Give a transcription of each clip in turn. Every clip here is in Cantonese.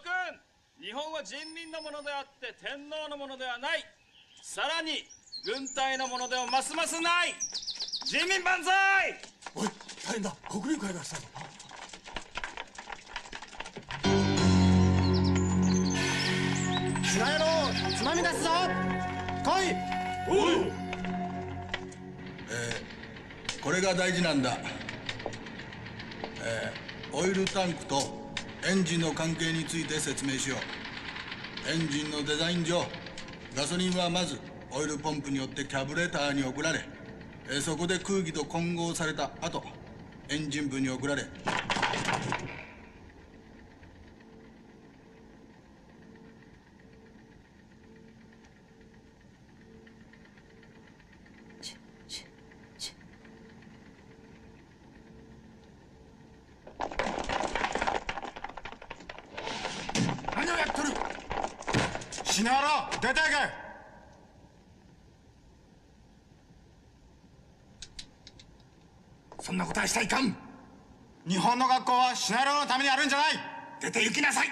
君、日本は人民のものであって天皇のものではない。さらに軍隊のものでもますますない。人民万歳。おい、大変だ、国民会がしたぞ。菅野郎、つまみ出すぞ。来い。おう。これが大事なんだ。オイルタンクとエンジンの関係について説明しよう。エンジンのデザイン上、ガソリンはまずオイルポンプによってキャブレターに送られ、そこで空気と混合された後、エンジン部に送られ、何をやっとる。シナロ出ていけ。そんなことはしたらいかん。日本の学校はシナロのためにあるんじゃない。出て行きなさい。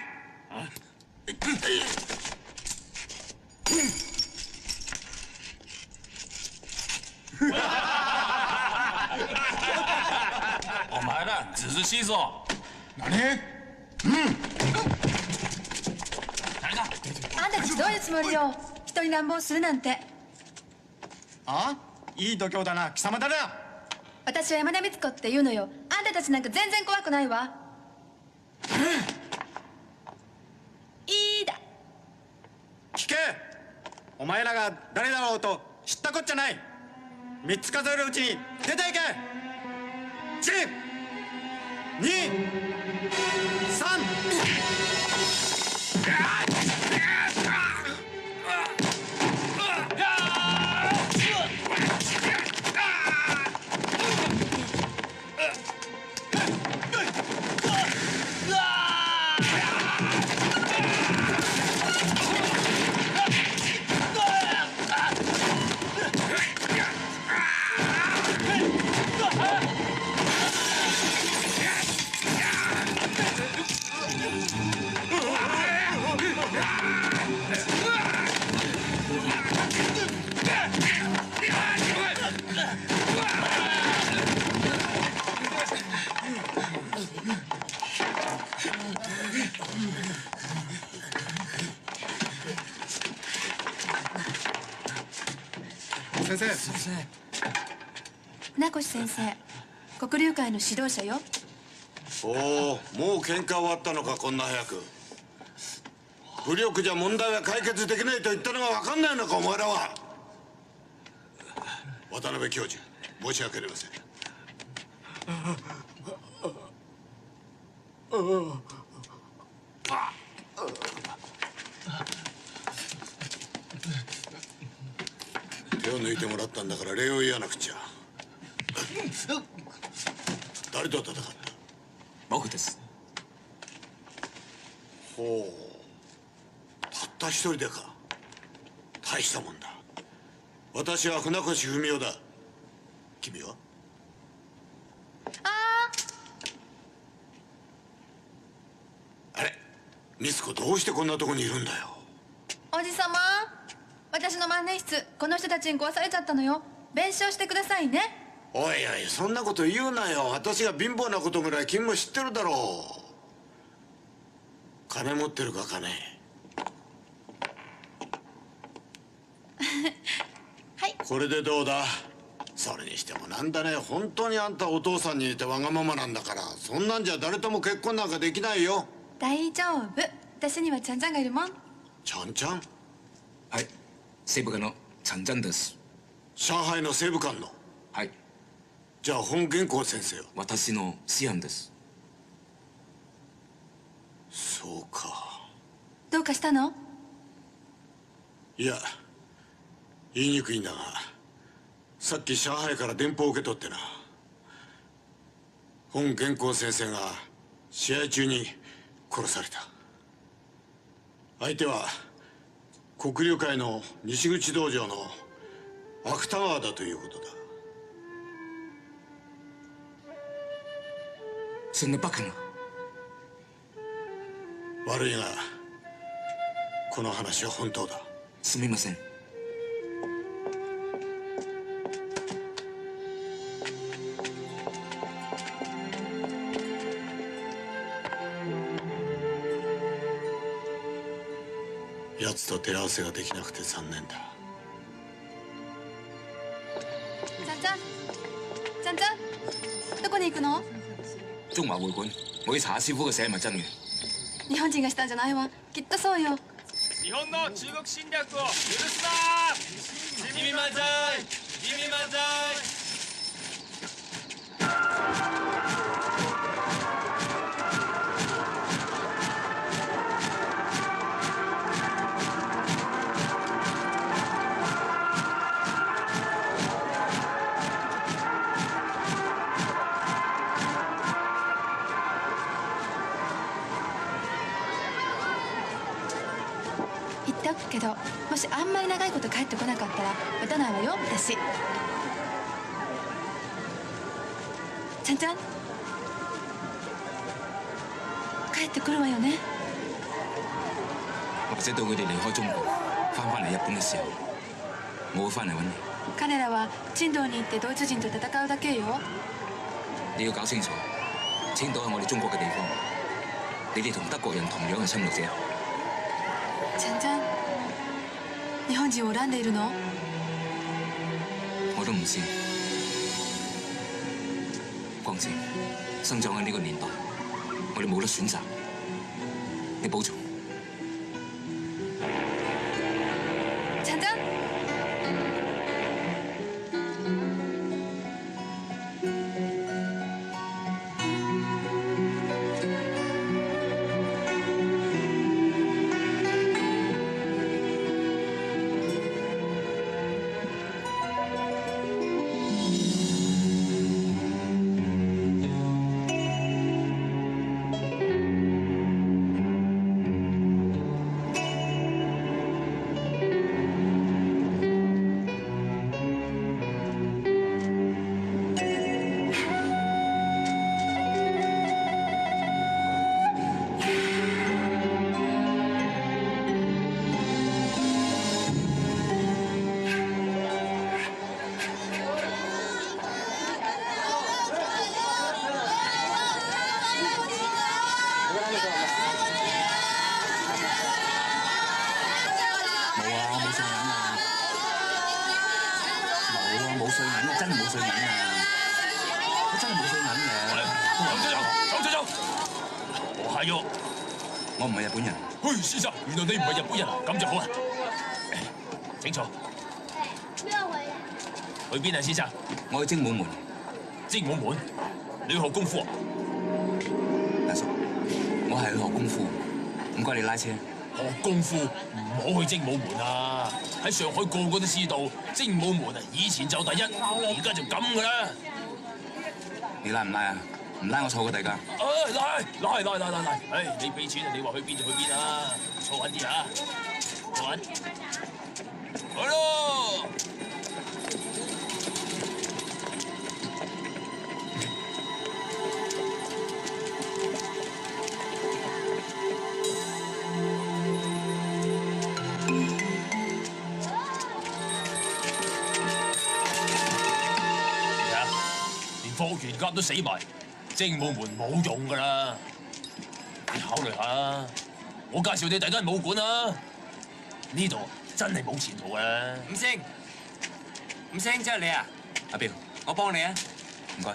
お前らずうずうしいぞ。何。あんたたちどういうつもりよ。人に乱暴するなんて。あ、いい度胸だな。貴様誰だ。私は山田美津子って言うのよ。あんたたちなんか全然怖くないわ。いいだ。聞け。お前らが誰だろうと知ったこっちゃない。3つ数えるうちに出ていけ。1、2、3。先生。船越先生、黒竜会の指導者よ。おお、もう喧嘩終わったのか。こんな早く。武力じゃ問題は解決できないと言ったのが分かんないのか、お前らは。渡辺教授、申し訳ありません。手を抜いてもらったんだから礼を言わなくちゃ。誰と戦った。僕です。ほう、たった一人でか。大したもんだ。私は船越文雄だ。君は。あれ、美津子どうしてこんなとこにいるんだよ。おじさま、私の万年筆この人たちに壊されちゃったのよ。弁償してくださいね。おいおい、そんなこと言うなよ。私が貧乏なことぐらい君も知ってるだろう。金持ってるか、金。はい。これでどうだ。それにしてもなんだね、本当にあんたお父さんに似てわがままなんだから、そんなんじゃ誰とも結婚なんかできないよ。大丈夫。私にはちゃんちゃんがいるもん。ちゃんちゃん。はい、西部課のチャンジャンです。上海の西部官の。はい、じゃあ本原稿先生は。私の師範です。そうか。どうかしたの？いや、言いにくいんだが、さっき上海から電報を受け取ってな。本原稿先生が試合中に殺された。相手は黒竜会の西口道場の芥川だということだ。そんなバカな。悪いがこの話は本当だ。すみません。奴と手合わせができなくて残念だ。ちゃんちゃんちゃんちゃんどこに行くの？中華會館，我要查下師傅嘅寫係咪真嘅。日本人がしたんじゃないわ。きっとそうよ。日本の中国侵略を許すな。君万歳、君万歳。言っておくけど、もしあんまり長いこと帰ってこなかったら打たないわよ、私。ちゃんちゃん帰ってくるわよね。或者到佢哋離開中國，翻嚟日本嘅時候，我會翻嚟揾你。彼らは珍島に行ってドイツ人と戦うだけよ。你要搞清楚，青島係我哋中國嘅地方，你哋同德國人同樣係侵略者。ちゃんちゃん日本人を恨んでいるの？我都唔知。光姐，生長喺呢個年代，我哋冇得選擇。你保重。ちゃんちゃん冇碎銀啊！真係冇碎銀啊！我真係冇碎銀嘅。走！我係喎。我唔係日本人。嘿，先生，原來你唔係日本人，咁就好啦。請坐。去邊啊，先生？我去精武門。精武門？你要學功夫啊？大叔，我係去學功夫，唔該你拉車。學功夫唔好去精武門啊！喺上海個個都知道，精武門啊以前就第一，而家就咁噶啦。你拉唔拉啊？唔拉我坐過第架。拉！唉，你俾錢啊，你話去邊就去邊啊！坐穩啲啊！坐穩。好咯。霍元甲都死埋，精武門冇用噶啦！你考慮下，我介紹你第間武館啊！呢度真係冇前途啊！五星，即係你啊？阿彪，我幫你啊！唔該。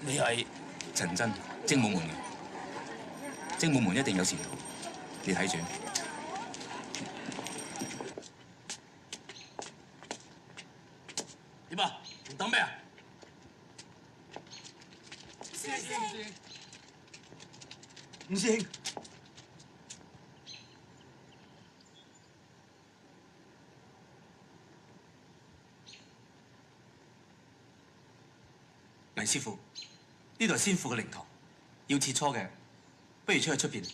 你係陳真，精武門嘅。精武門一定有前途，你睇住。點啊？仲等咩啊？五星，黎師傅，呢度係先父嘅靈堂，要切磋嘅，不如出去出邊。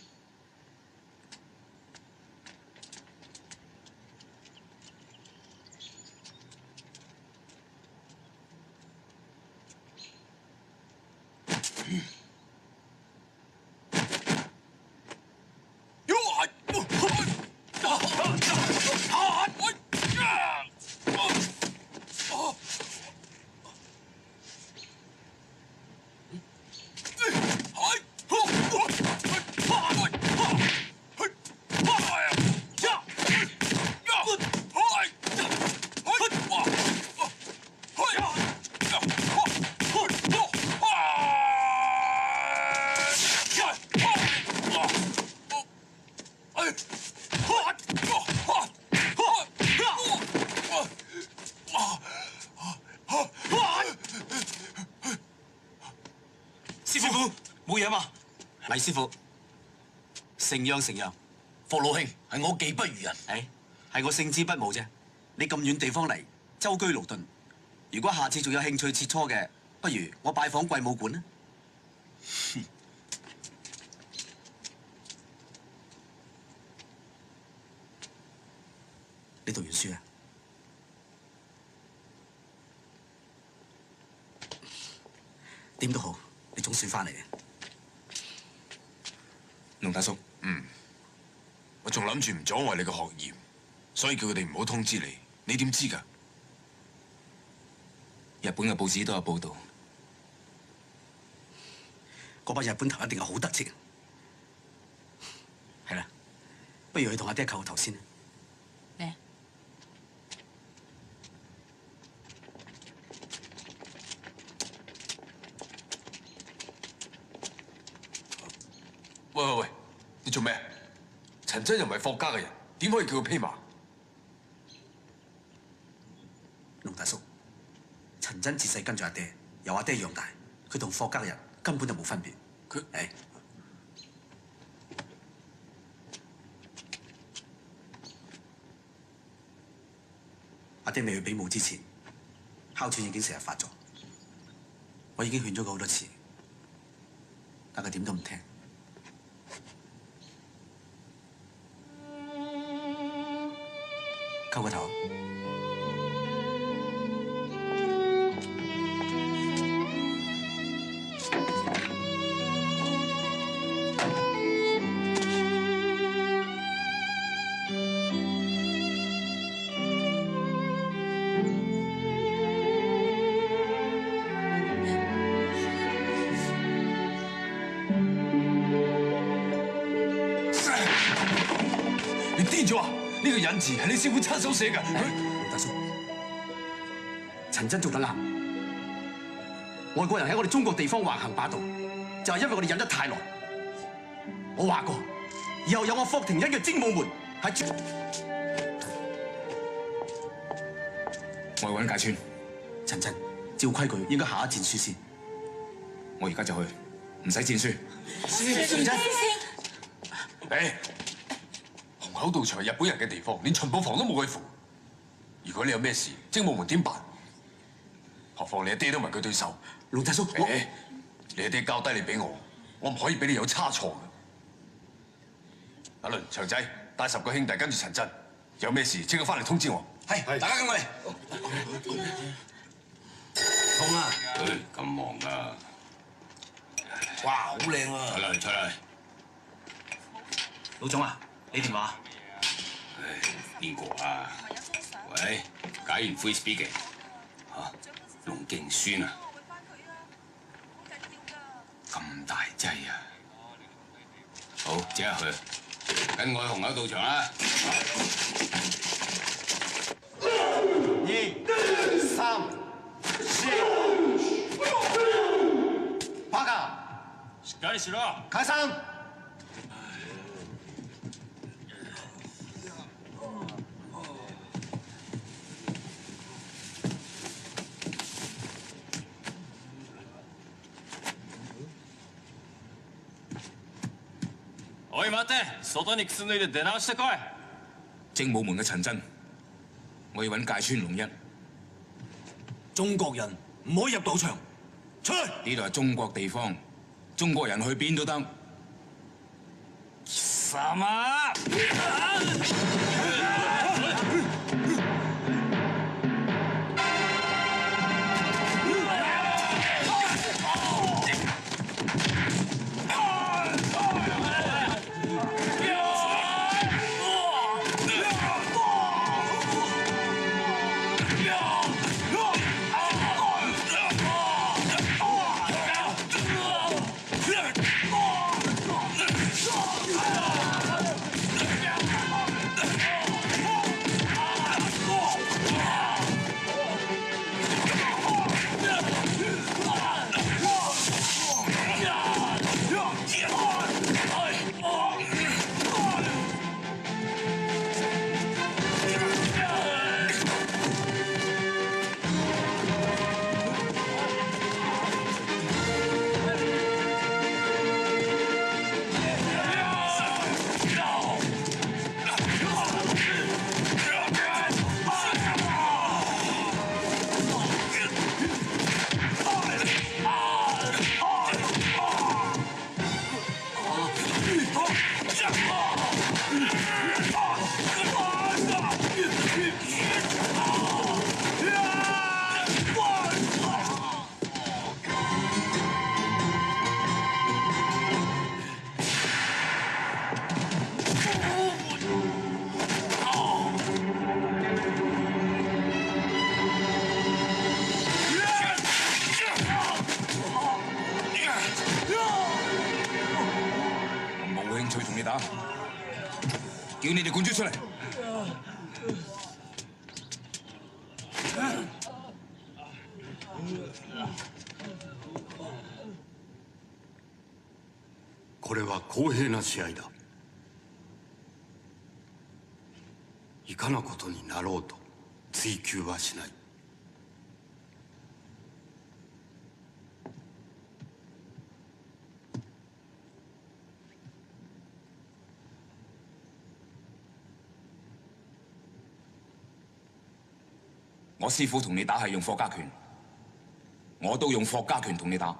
冇嘢嘛？黎師傅，承讓。霍老兄係我技不如人，係我勝之不武啫。你咁遠地方嚟，舟車勞頓。如果下次仲有興趣切磋嘅，不如我拜訪貴武館啦。你讀完書啊？點都好，你總算翻嚟嘅。龍大叔，我仲諗住唔阻礙你嘅學業，所以叫佢哋唔好通知你。你點知㗎？日本嘅報紙都有報導。嗰班日本頭一定係好得戚。係啦，不如去同阿爹叩個頭先啦。嚟。喂，你做咩？陳真又唔係霍家嘅人，點可以叫佢披麻？龍大叔，陳真自細跟住阿爹，由阿爹養大，佢同霍家嘅人根本就冇分別。佢阿爹未去比武之前，哮喘已經成日發作，我已經勸咗佢好多次，但佢點都唔聽。叩個頭。你癲咗啊！呢個引字係你師傅親手寫㗎。龍大叔，陳真做得啱。外國人喺我哋中國地方橫行霸道，就係因為我哋忍得太耐。我話過，以後有我霍廷恩嘅精武門係。我去揾芥川。陳真，照規矩應該下一戰書先。我而家就去，唔使戰書。陳真，虹口道場係日本人嘅地方，連巡捕房都冇佢符。如果你有咩事，精武門點辦？何況你阿爹都唔係佢對手。龍大叔，你阿爹交低你俾我，我唔可以俾你有差錯嘅。阿倫、祥仔帶10個兄弟跟住陳真，有咩事即刻翻嚟通知我。係，大家跟我嚟。痛啊！咁忙啊！哇，好靚啊！出嚟！老總啊，你電話？邊個啊？喂，解完 free speaking 嚇，龍敬孫啊！咁大劑啊！好，即刻去，跟我去虹口道場啊2、3、4、パカ。しっかりしろ。解散。おい待て、外に靴脱いで出直してこい。精武門嘅陳真，我要揾芥川龍一。中國人唔可以入道場，出去！呢度係中國地方，中國人去邊都得。什麼？叫你哋滾咗出嚟！これは公平な試合だ。いかなことになろうと追求はしない。我師傅同你打係用霍家拳，我都用霍家拳同你打。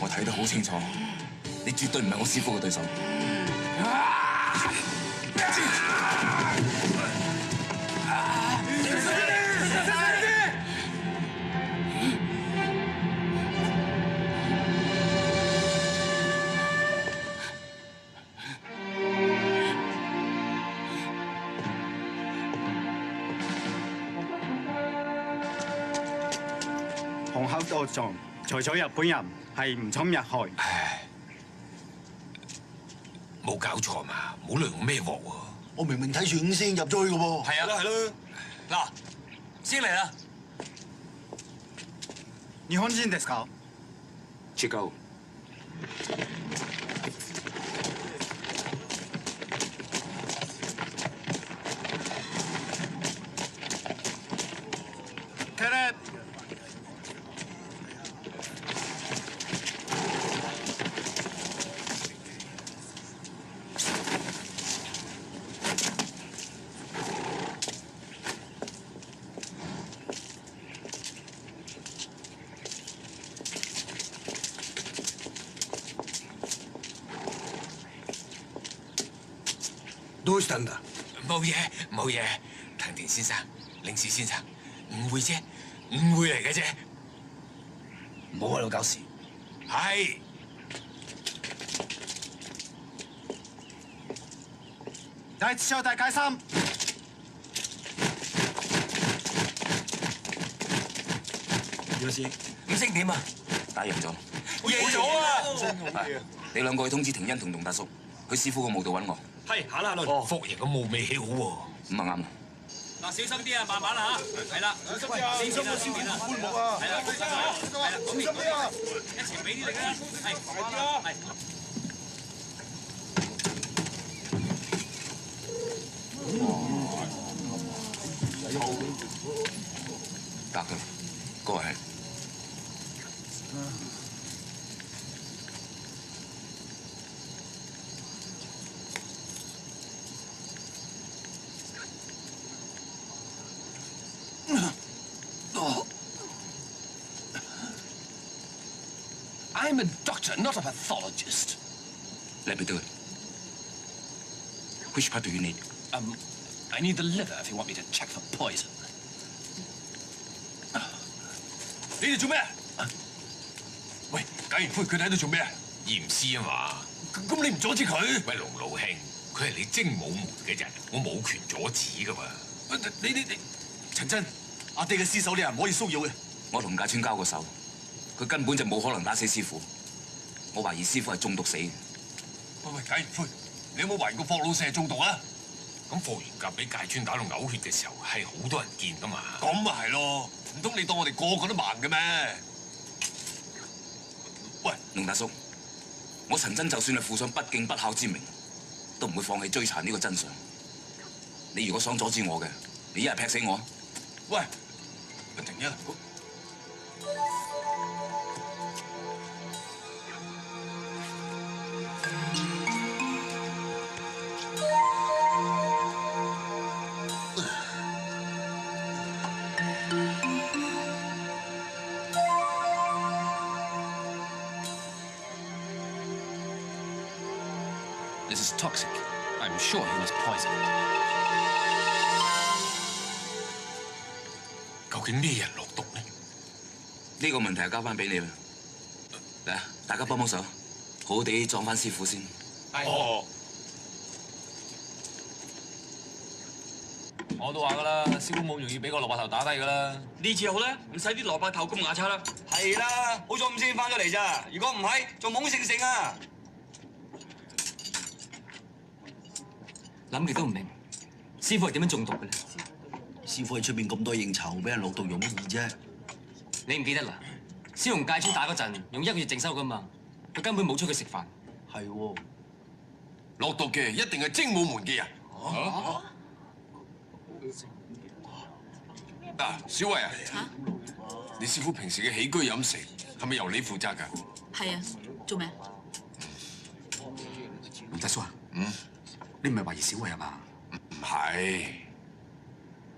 我睇得好清楚，你絕對唔係我師傅嘅對手。虹口道場除咗日本人係唔侵入去。唉，冇搞錯嘛，冇量咩鑊喎？我明明睇住5先入咗去嘅喎。係啊，係咯。嗱，先嚟啦。日本人ですか？違う。テレどうしたんだ？冇嘢冇嘢，藤田先生、領事先生，誤會啫，誤會嚟嘅啫。唔好喺度搞事。係。第一次招待解散。點先？唔識點啊？打贏咗。贏咗啊！你兩個去通知廷恩同董大叔，去師傅個墓度揾我。係，行啦，阿倫。哦，福爺個墓未起好喎。咁啊啱啦。嗱，小心啲啊，慢慢啦嚇。係啦，小心啲啊，小心啊，小心啊。棺木啊！係啦，小心啊，係啦，小心啲啊！一齊俾啲力啦，係，快啲啦，係。打佢，過去。I'm a doctor, not a pathologist. Let me do it. Which part do you need? I need the liver if you want me to check for poison. 你哋做咩啊？喂，解完灰佢哋喺度做咩啊？驗屍啊嘛。咁你唔阻止佢？喂，龍老兄，佢係你精武門嘅人，我冇權阻止噶嘛。你陳真，阿爹嘅屍首你係唔可以騷擾嘅。我同架川交過手，佢根本就冇可能打死師傅。我懷疑師傅係中毒死嘅。喂，解元輝，你有冇懷疑過霍老四係中毒啊？咁霍元甲俾芥川打到嘔血嘅時候，係好多人見噶嘛。咁咪係咯，唔通你當我哋個個都盲嘅咩？喂，龍大叔，我陳真就算係負上不敬不孝之名，都唔會放棄追查呢個真相。你如果想阻止我嘅，你一係劈死我。喂，咪停一。This is toxic. I'm sure he was poisoned. 究竟咩人落毒呢？呢個問題就交翻俾你啦。嚟啊，大家幫幫手，好好地撞翻師傅先。哦。我都話㗎啦，師傅冇容易俾個蘿蔔頭打低㗎啦。呢次好啦，唔使啲蘿蔔頭咁牙刷啦。係啦，好彩咁先翻咗嚟咋，如果唔係，仲懵盛盛啊！諗極都唔明，師傅係點樣中毒嘅咧？師傅喺出邊咁多應酬，俾人落毒容乜易啫？你唔記得啦？師同芥川打嗰陣，用1個月淨收噶嘛，佢根本冇出去食飯。係喎，落毒嘅一定係精武門嘅人。嗱，小慧啊，你師傅平時嘅起居飲食係咪由你負責㗎？係啊，做咩？龍大叔啊，你唔係懷疑小慧係嘛？唔係，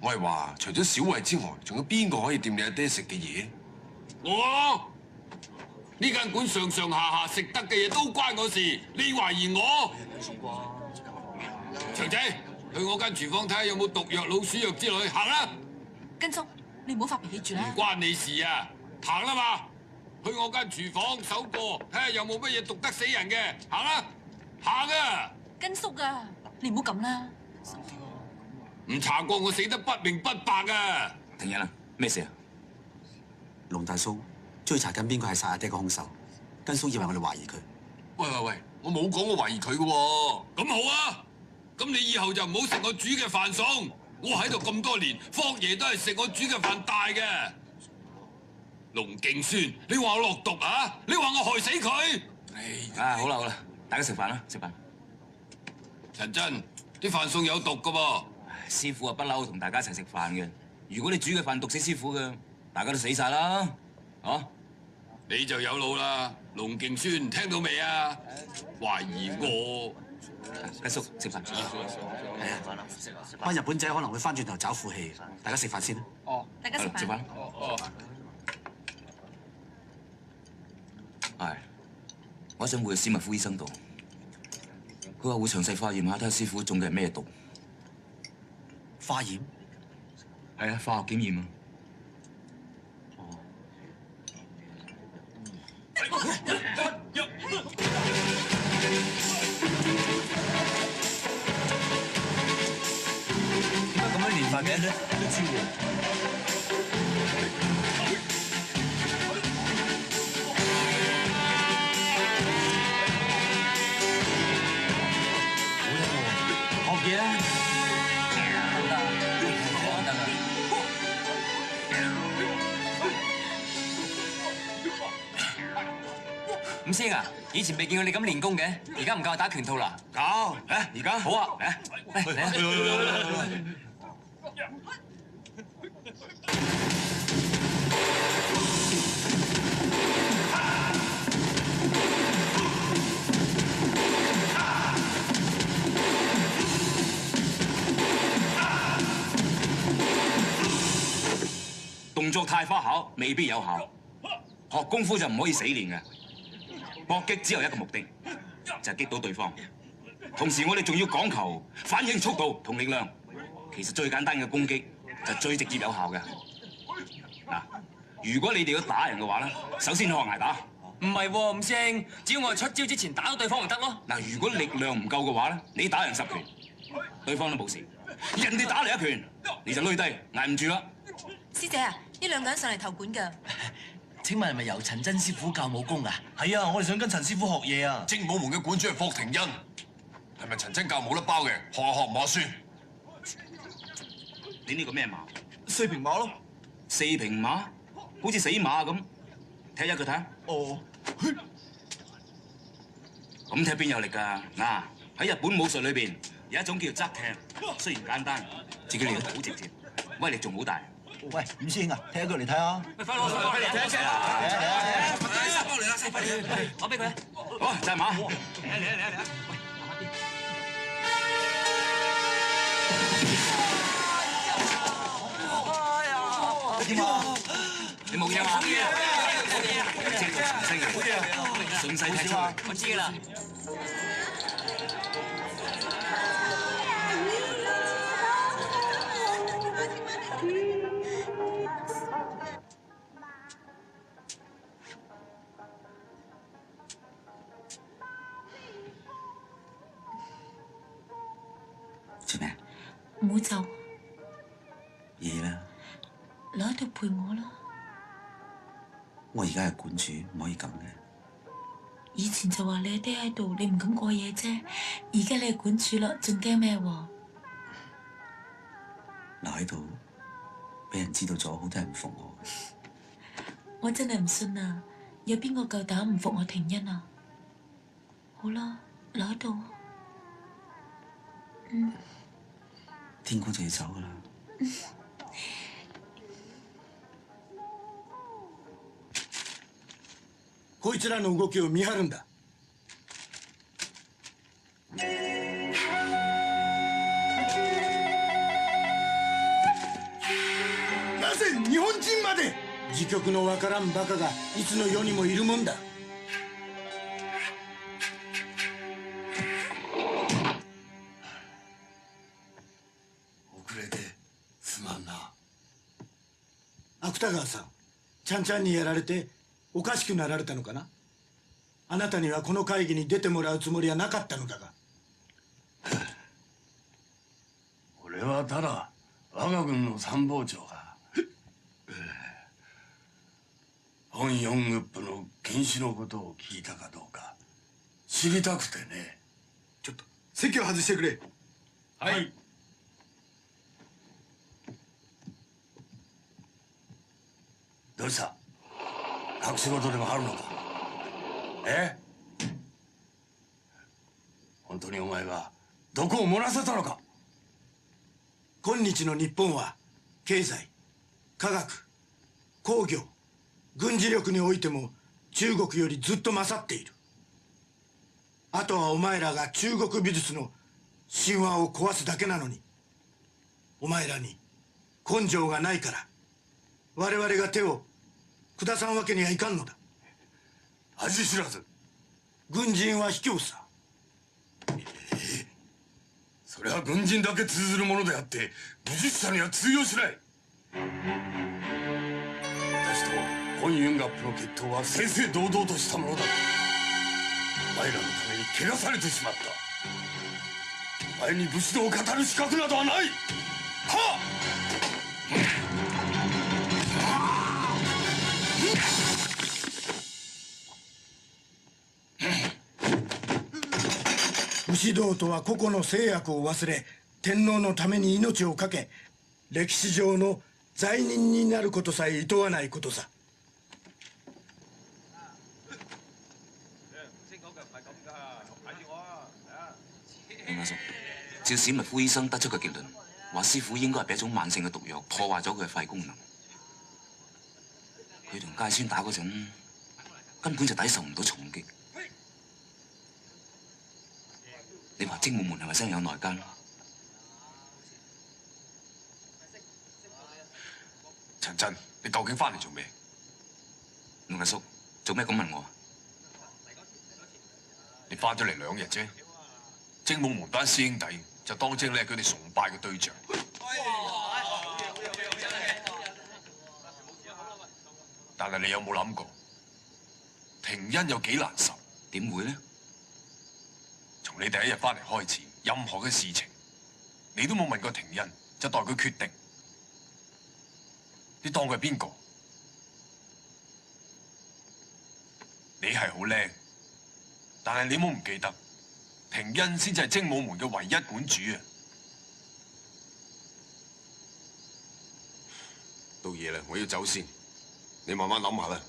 我係話除咗小慧之外，仲有邊個可以掂你阿爹食嘅嘢？我呢間館上上下下食得嘅嘢都關我事，你懷疑我？長仔，去我間廚房睇下有冇毒藥、老鼠藥之類，行啦！根叔，你唔好發脾氣住啦。唔關你事啊，行啦嘛！去我間廚房搜過，睇下有冇乜嘢毒得死人嘅，行啦，行啊！根叔啊，你唔好咁啦。唔查過我死得不明不白啊！停人啦，咩事啊？龍大叔追查緊邊個係殺阿爹嘅兇手，根叔以為我哋懷疑佢。喂，我冇講我懷疑佢嘅喎。咁好啊，咁你以後就唔好食我煮嘅飯餸。我喺度咁多年，霍爺都係食我煮嘅飯大嘅。龍敬孫，你話我落毒啊？你話我害死佢？好啦，大家食飯啦，食飯。陳真，啲飯餸有毒㗎噃。師傅啊，不嬲同大家一齊食飯嘅。如果你煮嘅飯毒死師傅嘅，大家都死晒啦，啊！你就有腦啦，龍敬孫，聽到未啊？懷疑我。根叔食飯。班日本仔可能會翻轉頭找負氣，大家食飯先啦。大家食飯。食飯。係，我想會去史密夫醫生度，佢話會詳細化驗下，睇下師傅中嘅係咩毒。化驗？係啊，化學檢驗啊。點解咁樣練法嘅？都知喎。學嘢啊！五師啊，以前未見過你咁練功嘅，而家唔夠我打拳套啦。搞，嚟而家好啊，嚟啊！動作太花巧，未必有效。學功夫就唔可以死練嘅。搏擊只有一個目的，就係擊倒對方。同時我哋仲要講求反應速度同力量。其實最簡單嘅攻擊就最直接有效嘅。嗱，如果你哋要打人嘅話咧，首先學捱打。唔係喎，五師兄，只要我哋出招之前打到對方就得咯。嗱，如果力量唔夠嘅話咧，你打人10拳，對方都冇事。人哋打你1拳，你就累低，捱唔住啦。師姐啊，呢兩個人上嚟投管㗎。謝請問係咪由陳真師傅教武功㗎？係啊，我哋想跟陳師傅學嘢啊。精武門嘅館主係霍廷恩，係咪陳真教冇得包嘅？學下學唔下算。你呢個咩馬？4平馬咯。4平馬，好似死馬咁。踢一佢睇下。哦。咁踢邊有力㗎？嗱，喺日本武術裏邊有一種叫做側踢，雖然簡單，自己嚟得好直接，威力仲好大。喂，伍師兄啊，踢一腳嚟睇下。快攞，快嚟踢一隻啊！幫嚟啦，快啲，攞俾佢。好，就係馬。嚟啊！喂，點啊？你冇嘢嘛？即係重聲嘅，順勢踢出嚟。我知㗎啦。做咩？唔好走，夜啦，留喺度陪我啦。我而家係館主，唔可以咁嘅。以前就話你阿爹喺度，你唔敢過夜啫。而家你係館主啦，仲驚咩喎？留喺度，俾人知道咗，好多人唔服我。我真係唔信啊！有邊個夠膽唔服我廷恩啊？好啦，留喺度。天光就要走噶啦。こいつらの動きを見張るんだ。なぜ日本人まで？時局のわからんバカがいつの世にもいるもんだ。遅れてすまんな。芥川さん、ちゃんちゃんにやられておかしくなられたのかな。あなたにはこの会議に出てもらうつもりはなかったのだが。俺はただ我が軍の参謀長が本四グップの禁止のことを聞いたかどうか知りたくてね。ちょっと席を外してくれ。はい。どうした？隠し事でもあるのか？本当にお前がどこを漏らせたのか？今日の日本は経済、科学、工業、軍事力においても中国よりずっと勝っている。あとはお前らが中国美術の神話を壊すだけなのに、お前らに根性がないから我々が手を下さんわけにはいかんのだ。恥知らず。軍人は卑怯さ。それは軍人だけ通ずるものであって武術者には通用しない。私と本ユンガップの決闘は正々堂々としたものだ。お前らのために汚されてしまった。お前に武士道を語る資格などはない。はっ！武士道とは個々の制約を忘れ天皇のために命を懸け歴史上の罪人になることさえ厭わないことさ。林阿叔，照史密夫醫生得出嘅結論，話師傅應該係俾一種慢性嘅毒藥破壞咗佢嘅肺功能。佢同介孫打嗰陣，根本就抵受唔到重擊。你話精武門係咪真係有內奸？陳真，你究竟翻嚟做咩？龍阿叔，做咩咁問我？你翻咗嚟2日啫，精武門班師兄弟就當正你係佢哋崇拜嘅對象。但係你有冇諗過，廷恩有幾難受？點會呢？從你第一日翻嚟開始，任何嘅事情你都冇問過廷恩，就代佢決定。你當佢係邊個？你係好叻，但係你冇唔記得，廷恩先至係精武門嘅唯一館主啊！到夜啦，我要走先，你慢慢諗下啦。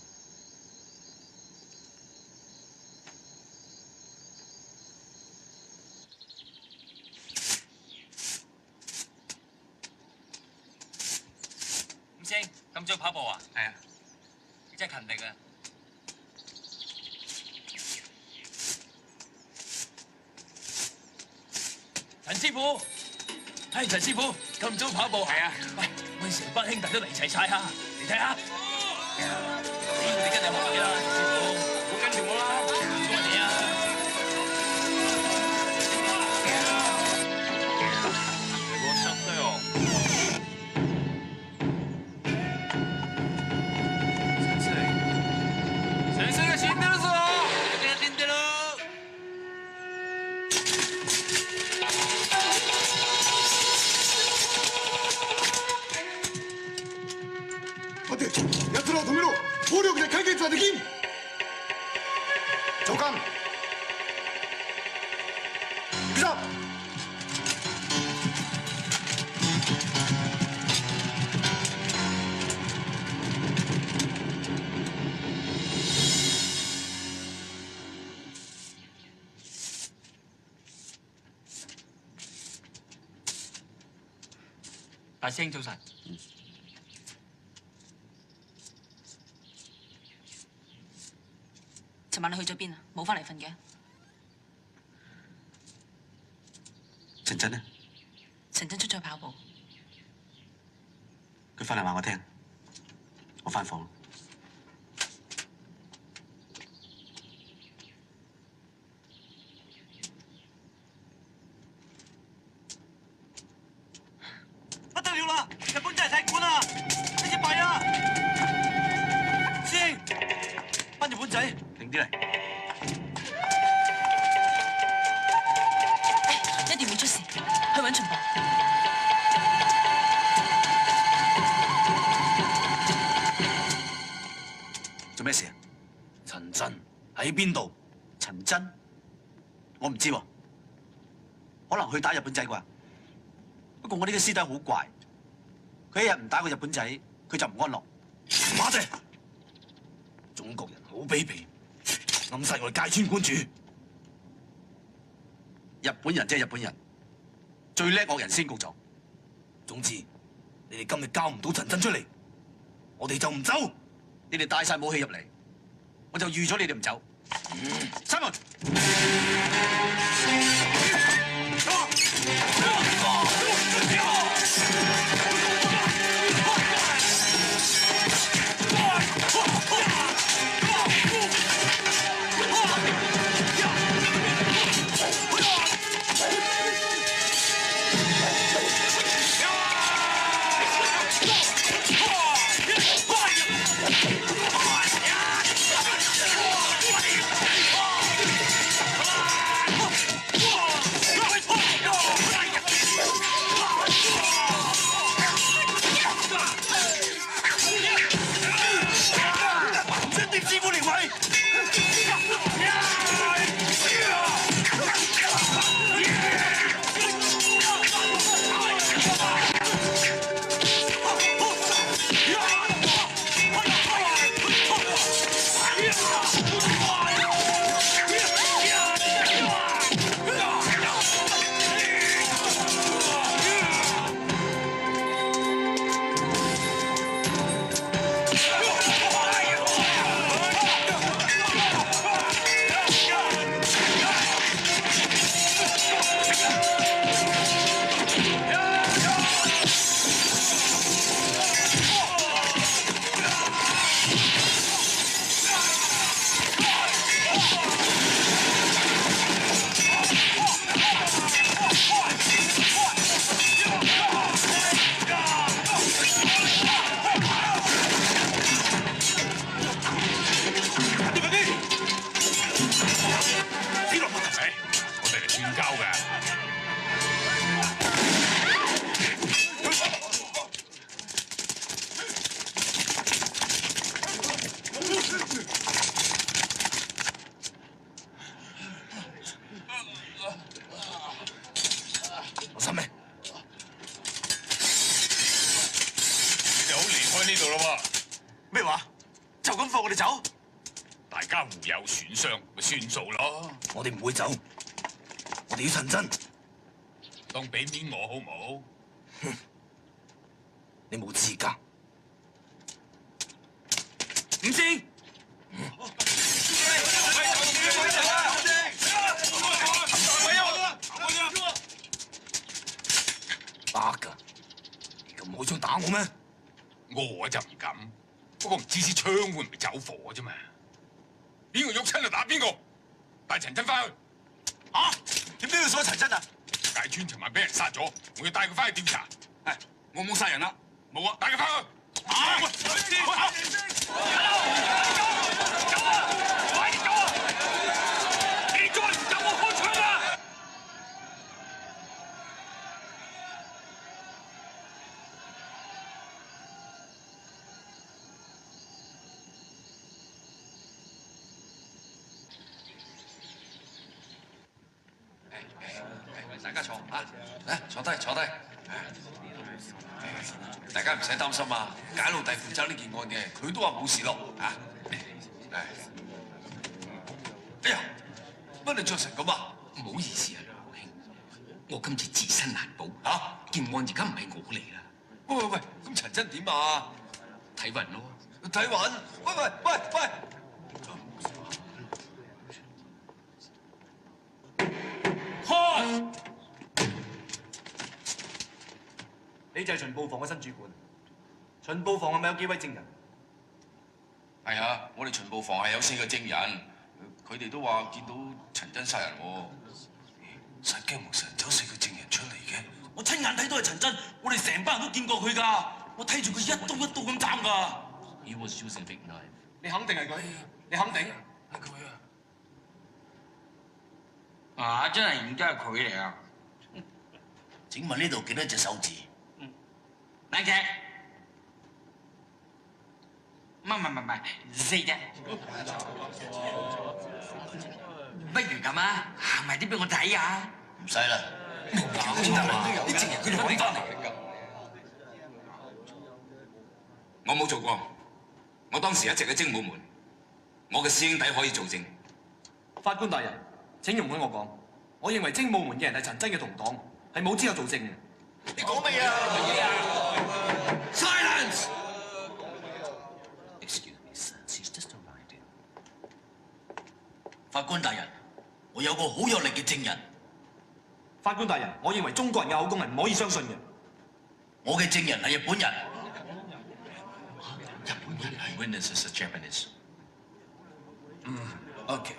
五星，咁早跑步啊？係啊，你真係勤力啊！陳師傅，係陳師傅，咁早跑步？係啊。喂，我哋成班兄弟都嚟齊晒啊！你睇下，你跟住我嚟啦，陳師傅，唔好跟住我啦，唔該你啊！我上隊哦。先生が死んでるぞ！死んでる！待て、奴らを止めろ。暴力で解決はできん。長官、行くぞ。大師兄早晨。尋晚你去咗邊啊？冇翻嚟瞓嘅？陳真呢？陳真出咗去跑步。佢翻嚟話我聽，我翻房。不得了啦！日本真係踢館啊！呢隻弊啊！師兄，班日本仔，停啲嚟！一定會出事，去揾秦博。做咩事啊？陳真喺邊度？陳真，我唔知喎，可能去打日本仔啩。不過我呢個師弟好怪，佢一日唔打個日本仔，佢就唔安樂。馬姐，中國人好卑鄙，暗殺我哋芥川館主。日本人即係日本人，最叻惡人先告狀。總之，你哋今日交唔到陳真出嚟，我哋就唔走。你哋帶晒武器入嚟，我就預咗你哋唔走。閂門！喺呢度咯喎。咩話？就咁放我哋走？大家互有損傷，咪算數咯。我哋唔會走，我哋要陳真。當俾面我好唔好？哼，你冇資格。五星。巴㗎，你咁好想打我咩？我就唔敢，不過唔知支槍會唔會走火啫嘛。邊個喐親就打邊個，帶陳真翻去。啊？點解要鎖陳真啊？界村尋晚俾人殺咗，我要帶佢翻去調查。係，我冇殺人啦，冇啊，帶佢翻去。大家坐啊！嚟坐低坐低。大家唔使擔心啊，解老弟負責呢件案嘅，佢都話冇事咯啊！哎呀，乜你着成咁啊？唔好意思啊，梁兄，我今次自身難保嚇，件案而家唔係我嚟啦。喂喂喂，咁陳真點啊？睇運咯。睇運？喂喂喂喂！開！你就係巡捕房嘅新主管。巡捕房係咪有幾位證人？係啊，我哋巡捕房係有4個證人，佢哋都話見到陳真殺人喎。神驚無神走4個證人出嚟嘅，我親眼睇到係陳真，我哋成班人都見過佢㗎，我睇住佢一刀一刀咁斬㗎。He was using big knife。你肯定係佢？你肯定？係佢啊！啊，真係唔知係佢嚟啊！請問呢度幾多隻手指？2隻。唔4隻。不如咁啊，行埋啲俾我睇下。唔使啦，啲證人佢哋揾翻嚟。我冇做過，我當時一直喺精武門，我嘅師兄弟可以做證。法官大人，請容許我講，我認為精武門嘅人係陳真嘅同黨，係冇資格做證嘅。你講乜嘢啊 ？Silence！ Excuse me, sir. She's just arrived. 法官大人，我有個好有力嘅證人。法官大人，我認為中國人嘅口供係唔可以相信嘅。我嘅證人係日本人。日本人係 Witness is a Japanese。OK。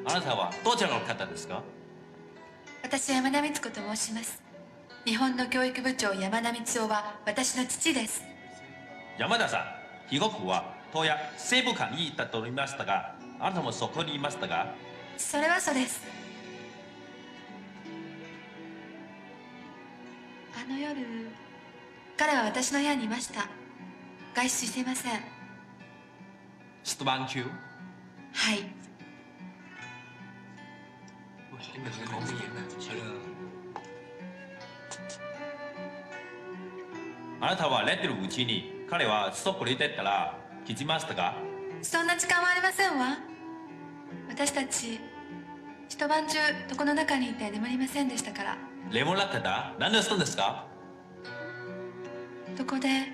あなたはどちらの方ですか？私は山田光子と申します。日本の教育部長山田光雄は私の父です。山田さん、被告は当夜西部館に行ったと言いましたが、あなたもそこにいましたか？それはそうです。あの夜、彼は私の部屋にいました。外出していません。出番中？はい。あなたは寝てるうちに彼はそこに出たら気づきましたか？そんな時間はありませんわ。私たち一晩中床の中にいて眠りませんでしたから。眠らってた？何をしたんですか？床で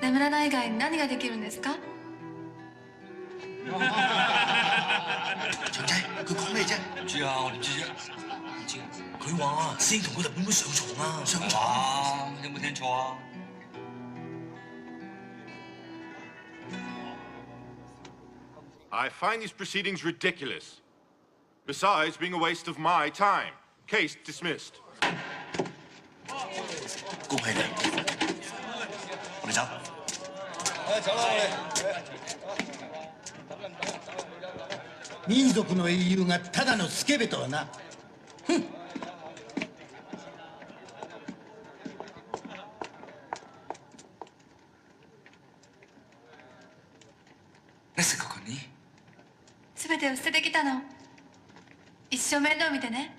眠らない以外に何ができるんですか？長仔，佢講咩啫？唔知啊，我點知啫？唔知。佢話師兄同個日本妹上床啊！上床？你有冇聽錯啊？ I find these proceedings ridiculous. Besides being a waste of my time. Case dismissed. 恭喜你，我哋走。走啦，民族の英雄がただのスケベとはな。てを捨ててきたの。一生面倒見てね。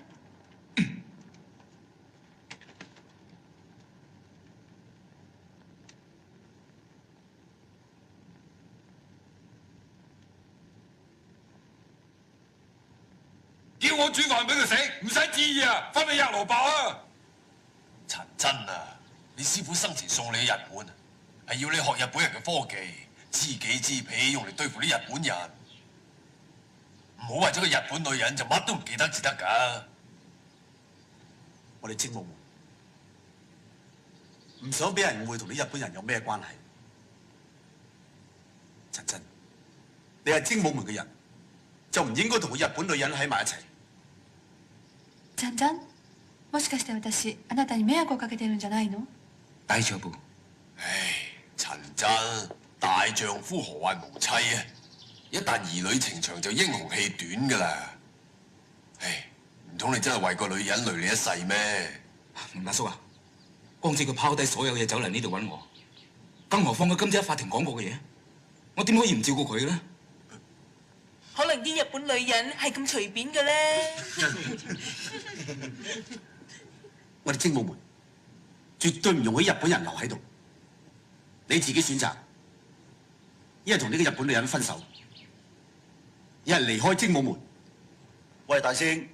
叫我煮飯俾佢食，唔使旨意啊，翻去吔蘿蔔啊！陳真啊，你師傅生前送你去日本啊，係要你學日本人嘅科技，知己知彼，用嚟對付啲日本人。唔好為咗個日本女人就乜都唔記得至得㗎。我哋精武門唔想俾人誤會同啲日本人有咩關係。陳真，你係精武門嘅人，就唔應該同個日本女人喺埋一齊。ちゃんちゃん、もしかして私あなたに迷惑をかけてるんじゃないの？大丈夫。唉，陳真，大丈夫何患無妻啊？一旦兒女情長就英雄氣短㗎啦。唉，唔通你真係為個女人累你一世咩？林大叔啊，光知佢拋低所有嘢走嚟呢度揾我，更何況佢今朝喺法庭講過嘅嘢，我點可以唔照顧佢嘅咧？可能啲日本女人係咁隨便嘅咧。我哋精武門絕對唔容許日本人留喺度，你自己選擇，一係同呢個日本女人分手，一係離開精武門。喂，大師，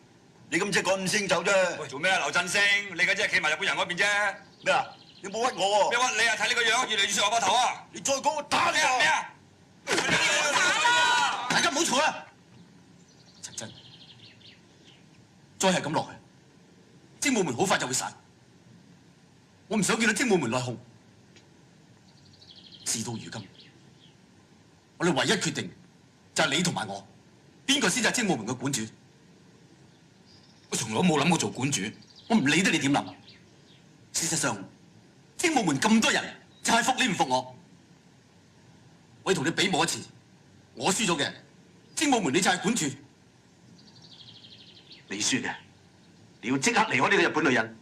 你咁即係趕五星走啫？喂，做咩啊，劉振星？你嘅啫，企埋日本人嗰邊啫。咩啊？你冇屈我喎？咩屈你啊？睇你個樣，越嚟越似我個頭啊！你再講我打你啊！咩啊？大家唔好嘈啦！陳真，再係咁落去，精武門好快就會散。我唔想見到精武門內訌。事到如今，我哋唯一決定就係你同埋我，邊個先至係精武門嘅館主？我從來都冇諗過做館主，我唔理得你點諗。事實上，精武門咁多人，就係服你唔服我。我要同你比武一次，我輸咗嘅，精武門你就係館主。你輸嘅，你要即刻離開呢個日本女人。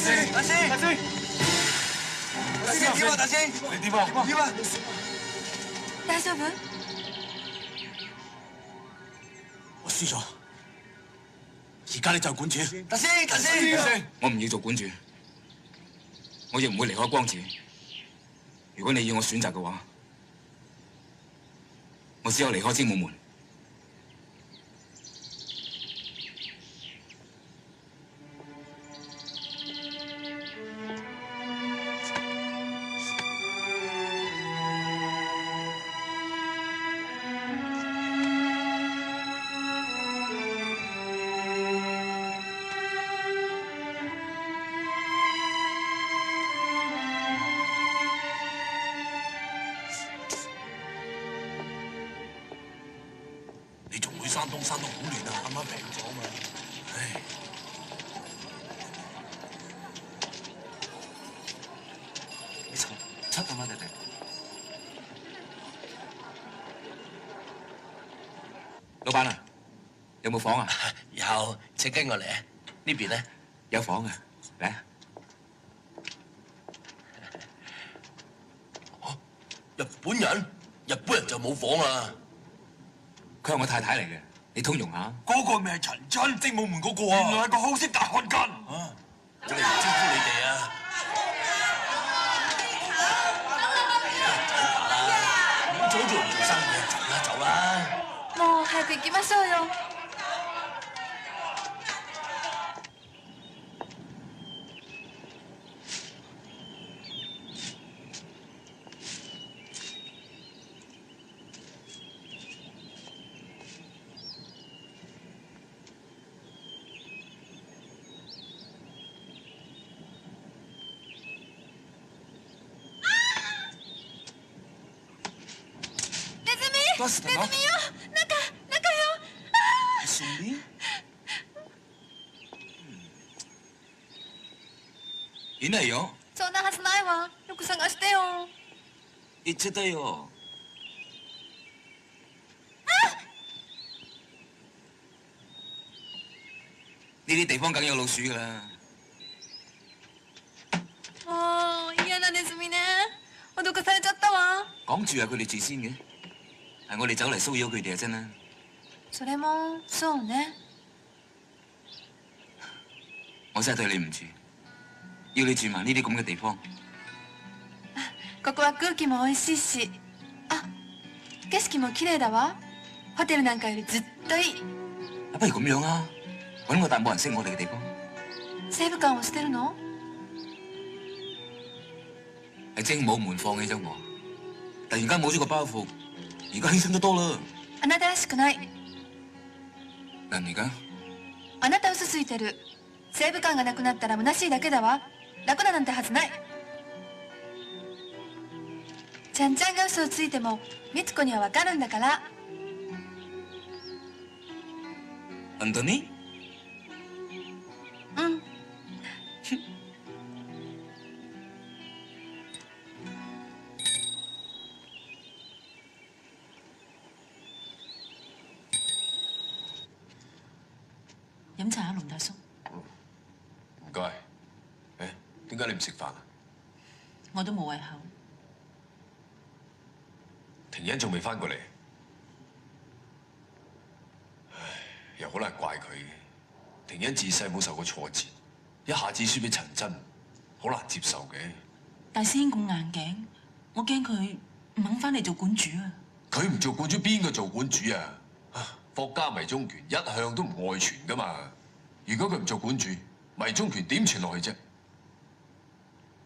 師，大師，大師，大師點啊？大師，你點啊？點啊？大丈夫？我輸咗，而家你就管住。大師，大師，我唔要做管主，我亦唔會離開光子。如果你要我選擇嘅話，我只有離開精武門。你仲去山東好亂啊！啱啱平咗嘛。唉，你七咁啊，弟弟。老闆啊，有冇房啊？有，請跟我嚟啊！呢邊咧有房啊，嚟啊！日本人就冇房啊！佢係我太太嚟嘅，你通融下。嗰個咪係陳真，精武門嗰個啊！原來係個好色大漢奸。我嚟招呼你哋啊！唔好阻住人做生意，走啦！もう早く行きましょうよ。どうしたの？ネズミよ、中よ。一緒に？いないよ。そんなはずないわ。よく探してよ。言ってたよ。呢啲地方梗有老鼠㗎啦。もう嫌なネズミね。脅かされちゃったわ。講住係佢哋住先嘅，係我哋走嚟騷擾佢哋啊！真啦。それもそうね。我真係對你唔住，要你住埋呢啲咁嘅地方。ここは空気も美味しいし、あ、景色も綺麗だわ。ホテルなんかよりずっといい。不如咁樣啊，揾個大冇人識我哋嘅地方。西武館をしてるの？係精武門放棄咗我，突然間冇咗個包袱，而家犧牲得多啦。あなたらしくない。何が？あなた嘘ついてる。西武館がなくなったら虚しいだけだわ。楽だなんてはずない。ちゃんちゃんが嘘をついても美津子にはわかるんだから。本当に？うん。飲茶啊，龍大叔。唔該。誒，點解你唔食飯啊？我都冇胃口。婷欣仲未翻過嚟，唉，又好難怪佢嘅。婷欣自細冇受過挫折，一下子輸俾陳真，好難接受嘅。大師兄咁硬頸，我驚佢唔肯翻嚟做館主啊！佢唔做館主，邊個做館主啊？霍家迷蹤拳一向都唔外傳噶嘛。如果佢唔做館主，迷蹤拳點傳落去啫？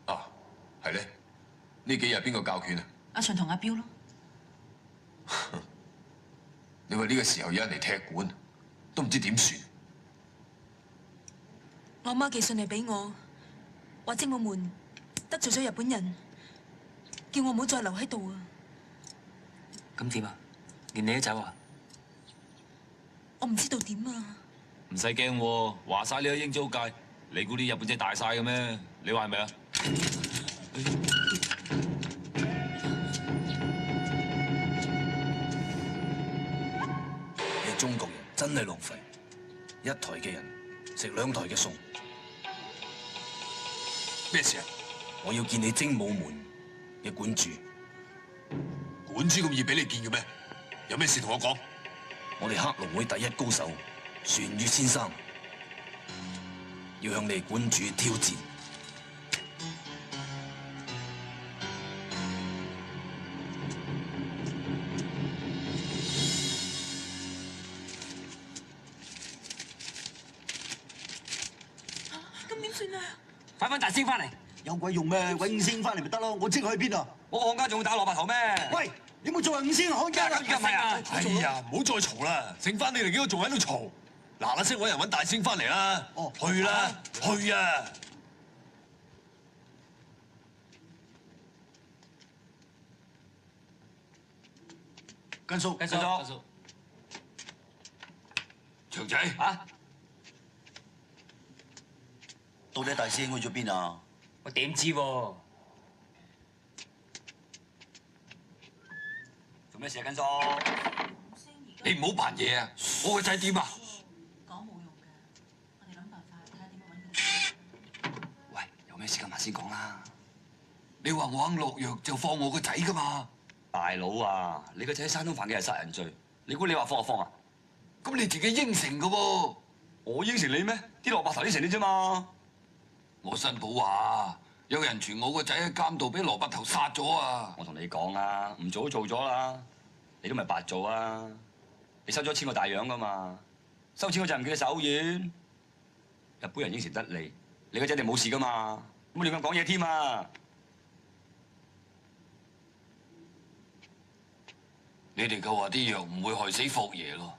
啊，係咧，呢幾日邊個教拳啊？阿祥同阿彪咯。你話呢個時候有人嚟踢館，都唔知點算。我媽寄信嚟俾我，話精武門得罪咗日本人，叫我唔好再留喺度啊！咁點啊？連你都走啊？我唔知道點啊！唔使驚喎，話晒你喺英租界，你估啲日本仔大晒嘅咩？你話係咪啊？你中國人真係浪費，一台嘅人食2台嘅餸。咩事啊？我要見你精武門嘅館主。館主咁易俾你見嘅咩？有咩事同我講？我哋黑龍會第一高手船月先生要向你館主挑戰。咁點算啊？快揾大聲翻嚟！有鬼用咩？揾五星翻嚟咪得咯，我知佢去邊啊！我看家仲打蘿蔔頭咩？喂，你冇做人五星看家啦！而家唔係啊！哎呀，唔好再嘈啦，剩翻你哋幾個仲喺度嘈，嗱嗱聲揾人揾大聲翻嚟啦！哦，去啦，去啊！根叔，繼續。長仔啊！到底大師兄去咗邊啊？我點知喎？做咩事啊，根叔？你唔好扮嘢啊！我個仔點啊？講冇用嘅，我哋諗辦法睇下點樣揾佢。喂，有咩事今日先講啦。你話我肯落藥就放我個仔噶嘛？大佬啊，你個仔喺山東犯嘅係殺人罪，你估你話放就放啊？咁你自己應承噶喎。我應承你咩？啲蘿蔔頭應承你啫嘛。我新抱話有人傳我個仔喺監度俾蘿蔔頭殺咗啊！我同你講啊，唔做都做咗啦，你都咪白做啊！你收咗1000個大洋噶嘛，收錢嗰陣唔記得手軟。日本人應承得你，你個仔你冇事噶嘛，咁你咁講嘢添啊！你哋夠話啲藥唔會害死霍爺咯？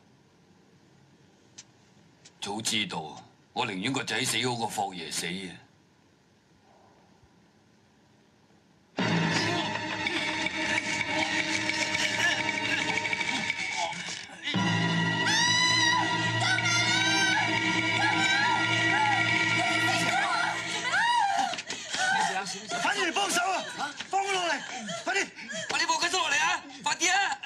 早知道，我寧願個仔死好過霍爺死啊！快啲嚟幫手啊！放我落嚟，快啲！快啲放根叔落嚟啊！快啲啊！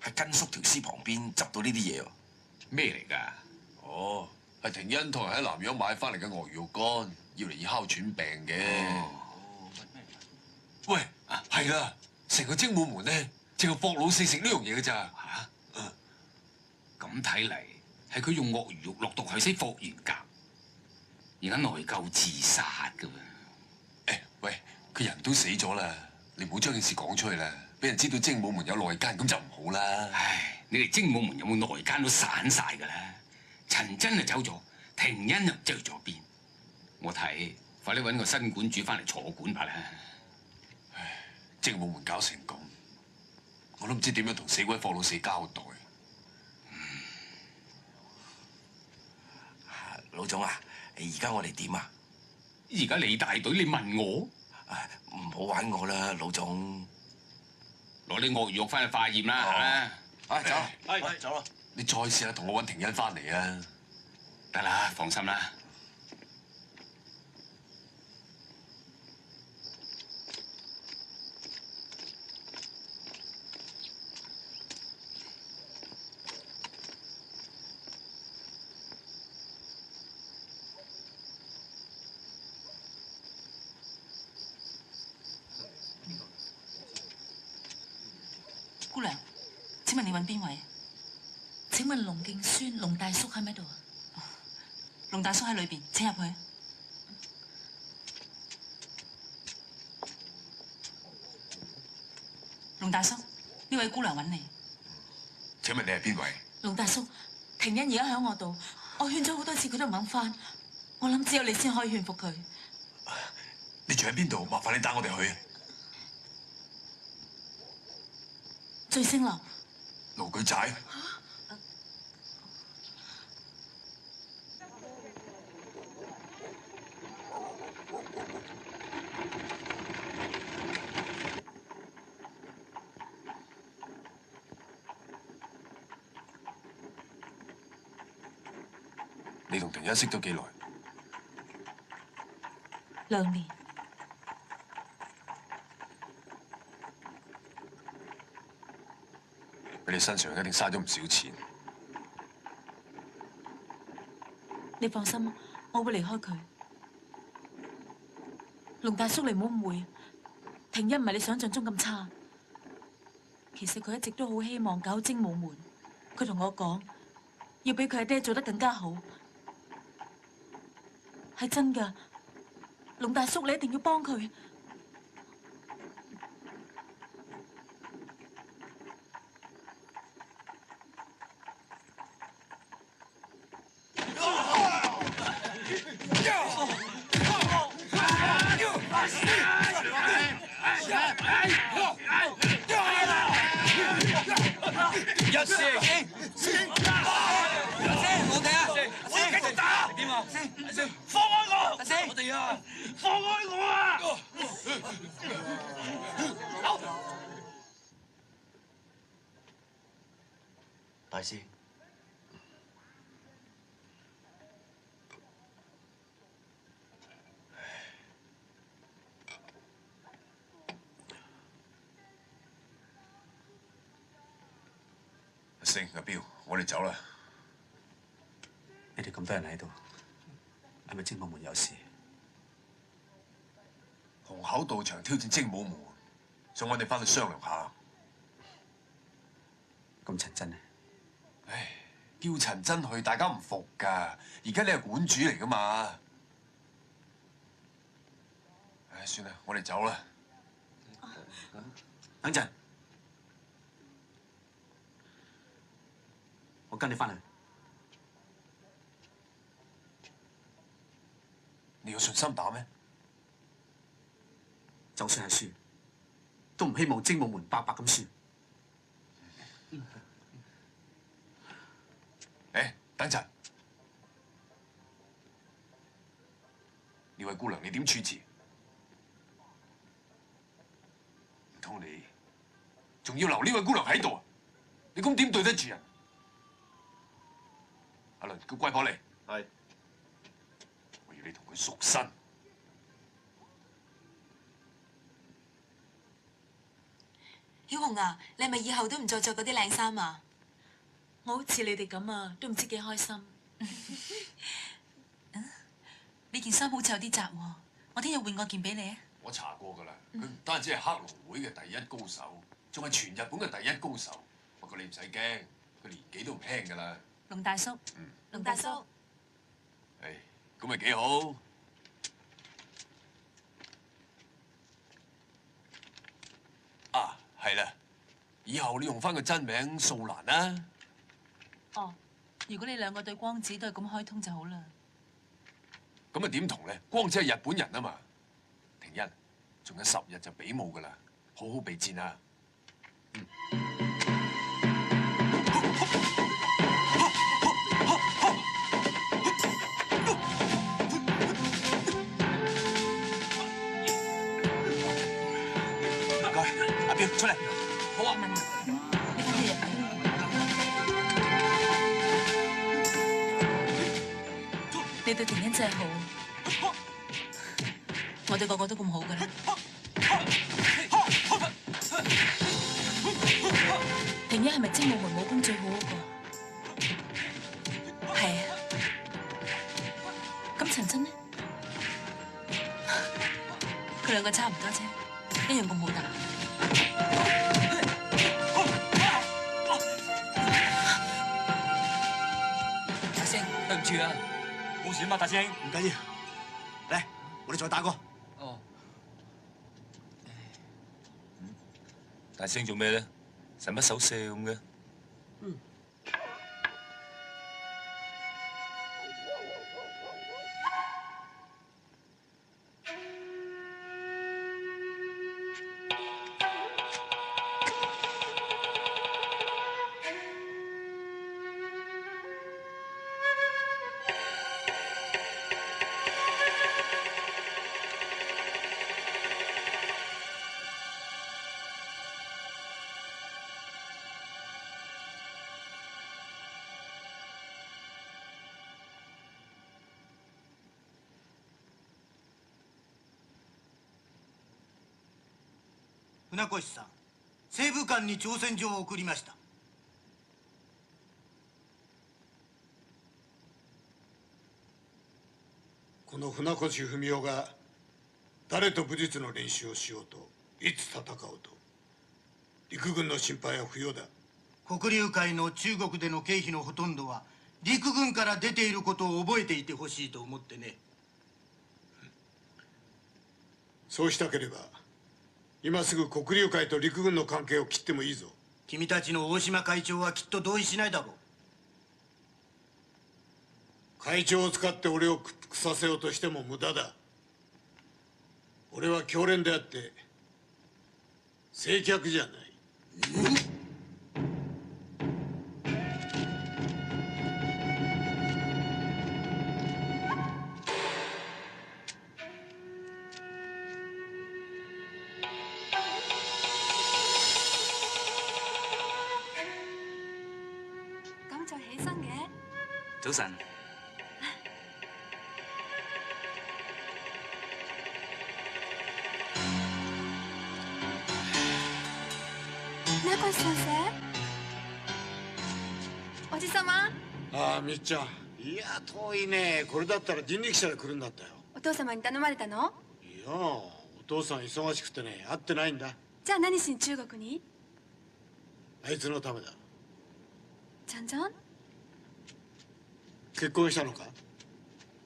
喺根叔條屍旁邊執到呢啲嘢喎。咩嚟㗎？哦，係廷恩同人喺南洋買翻嚟嘅鱷魚肉乾，要嚟醫哮喘病嘅。喂，係啦，成個精武門咧，淨係霍老四食呢樣嘢㗎咋？咁睇嚟係佢用鱷魚肉落毒害死霍元甲，而家內疚自殺㗎喎。誒，喂，佢人都死咗啦，你唔好將件事講出去啦，俾人知道精武門有內奸，咁就唔好啦。唉，你哋精武門有冇內奸都散晒㗎啦。陳真就走咗，廷恩又唔知去咗邊。我睇快啲揾個新館主翻嚟坐管吧啦。唉，精武門搞成咁，我都唔知點樣同死鬼霍老四交代。老總啊，而家我哋點啊？而家你大隊，你問我？唔好玩我啦，老總。攞啲鱷魚肉翻去化驗啦嚇！走，係走啦！你再試下同我揾廷恩翻嚟啊！得啦，放心啦。姑娘，請問你揾邊位？請問龍敬孫、龍大叔喺咪度啊？龍大叔喺裏邊，請入去。龍大叔，呢位姑娘揾你。請問你係邊位？龍大叔，廷恩而家喺我度，我勸咗好多次佢都唔肯翻，我諗只有你先可以勸服佢。你住喺邊度？麻煩你帶我哋去。醉星樓。盧舉仔。你同廷恩識咗幾耐？2年。佢哋身上一定嘥咗唔少錢。你放心，我會離開佢。龍大叔，你唔好誤會，婷一唔係你想象中咁差。其實佢一直都好希望搞精武門，佢同我講，要比佢阿爹做得更加好。係真㗎，龍大叔，你一定要幫佢。一聲，我哋啊，繼續打，點啊？放開我！我哋啊，放開我啊！大師，阿星、阿彪，我哋走啦。你哋咁多人喺度，係咪精武門有事？虹口道場挑戰精武門，想我哋翻去商量下。咁陳真呢？唉，叫陳真去，大家唔服㗎。而家你係館主嚟㗎嘛？唉，算啦，我哋走啦。等陣，我跟你翻去。你有信心打咩？就算係輸，都唔希望精武門白白咁輸。誒，等陣，呢位姑娘你點處置？唔通你仲要留呢位姑娘喺度啊？你咁點對得住人？阿倫，叫貴婆嚟。係。我要你同佢贖身。曉紅啊，你係咪以後都唔再着嗰啲靚衫啊？我好似你哋咁啊，都唔知幾開心。呢件衫好似有啲窄喎，我聽日換個件俾你啊！我查過㗎啦，佢唔單止係黑龍會嘅第一高手，仲係全日本嘅第一高手。不過你唔使驚，佢年紀都唔輕㗎啦。龍大叔，龍大叔，誒，咁咪幾好。啊，係啦，以後你用翻個真名素蘭啦。哦，如果你兩個對光子都係咁開通就好啦。咁啊點同咧？光子係日本人啊嘛。廷一，仲有10日就比武㗎啦，好好備戰啊！唔該，阿彪出嚟。好啊。你對婷欣真係好，我哋個個都咁好㗎啦。婷欣係咪精武門武功最好嗰個？係啊。咁陳真呢？佢兩個差唔多啫，一樣咁好打。大聲，對唔住啊！冇事嘛，大聲。唔緊要，嚟，我哋再打過。哦。大聲做咩咧？使乜手射咁嘅？船越さん、西武艦に挑戦状を送りました。この船越文雄が誰と武術の練習をしようといつ戦おうと陸軍の心配は不要だ。黒竜会の中国での経費のほとんどは陸軍から出ていることを覚えていてほしいと思ってね。そうしたければ今すぐ黒竜会と陸軍の関係を切ってもいいぞ。君たちの大島会長はきっと同意しないだろう。会長を使って俺を屈服させようとしても無駄だ。俺は教練であって正客じゃない。咁就起身嘅。早晨。名越先生、おじさま。ああ、みっちゃん。いや遠いね。これだったら人力車で来るんだったよ。お父様に頼まれたの？いやお父さん忙しくてね会ってないんだ。じゃあ何しに中国に？あいつのためだ。ちゃんちゃん？結婚したのか？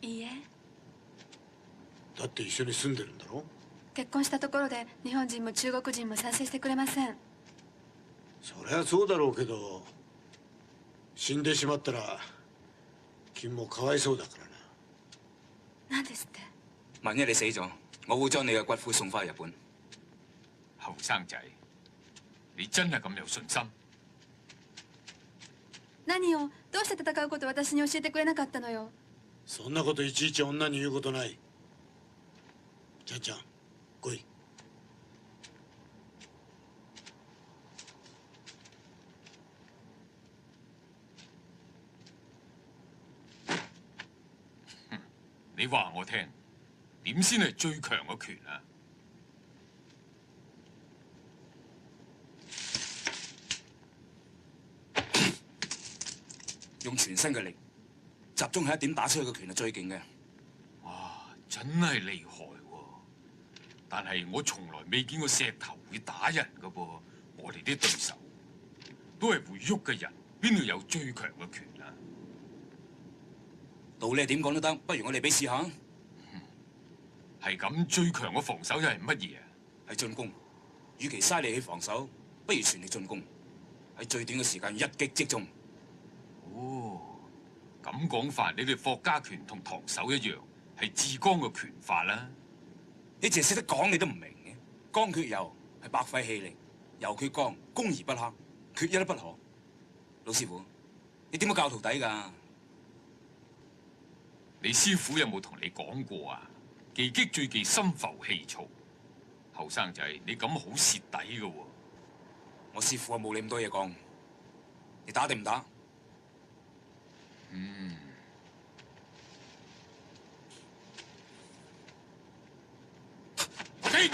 いいえ。だって一緒に住んでるんだろ？結婚したところで日本人も中国人も賛成してくれません。そりゃそうだろうけど死んでしまったら君もかわいそうだからな。何ですって？萬一你死咗，我會將你嘅骨灰送翻去日本。後生仔，你真係咁有信心？何よ、どうして戦うことを私に教えてくれなかったのよ。そんなこといちいち女に言うことない。ちゃんちゃん来い。你話我聽，點先係最強嘅拳啊？用全身嘅力，集中喺一點打出去嘅拳係最勁嘅。哇，真係厲害喎！但係我從來未見過石頭會打人㗎噃。我哋啲對手都係會喐嘅人，邊度有最強嘅拳啊？道理點講都得，不如我哋比試下。係咁，最強嘅防守又係乜嘢啊？係進攻。與其嘥力氣防守，不如全力進攻，喺最短嘅時間一擊即中。哦，咁講法，你哋霍家拳同唐手一樣，係至剛嘅拳法啦。你淨係識得講，你都唔明嘅。剛缺柔係百廢氣力，柔缺剛，攻而不克，缺一都不可。老師傅，你點樣教徒弟㗎？你師傅有冇同你講過啊？技擊最忌心浮氣躁。後生仔，你咁好蝕底㗎喎。我師傅啊冇你咁多嘢講。你打定唔打？嗯。起！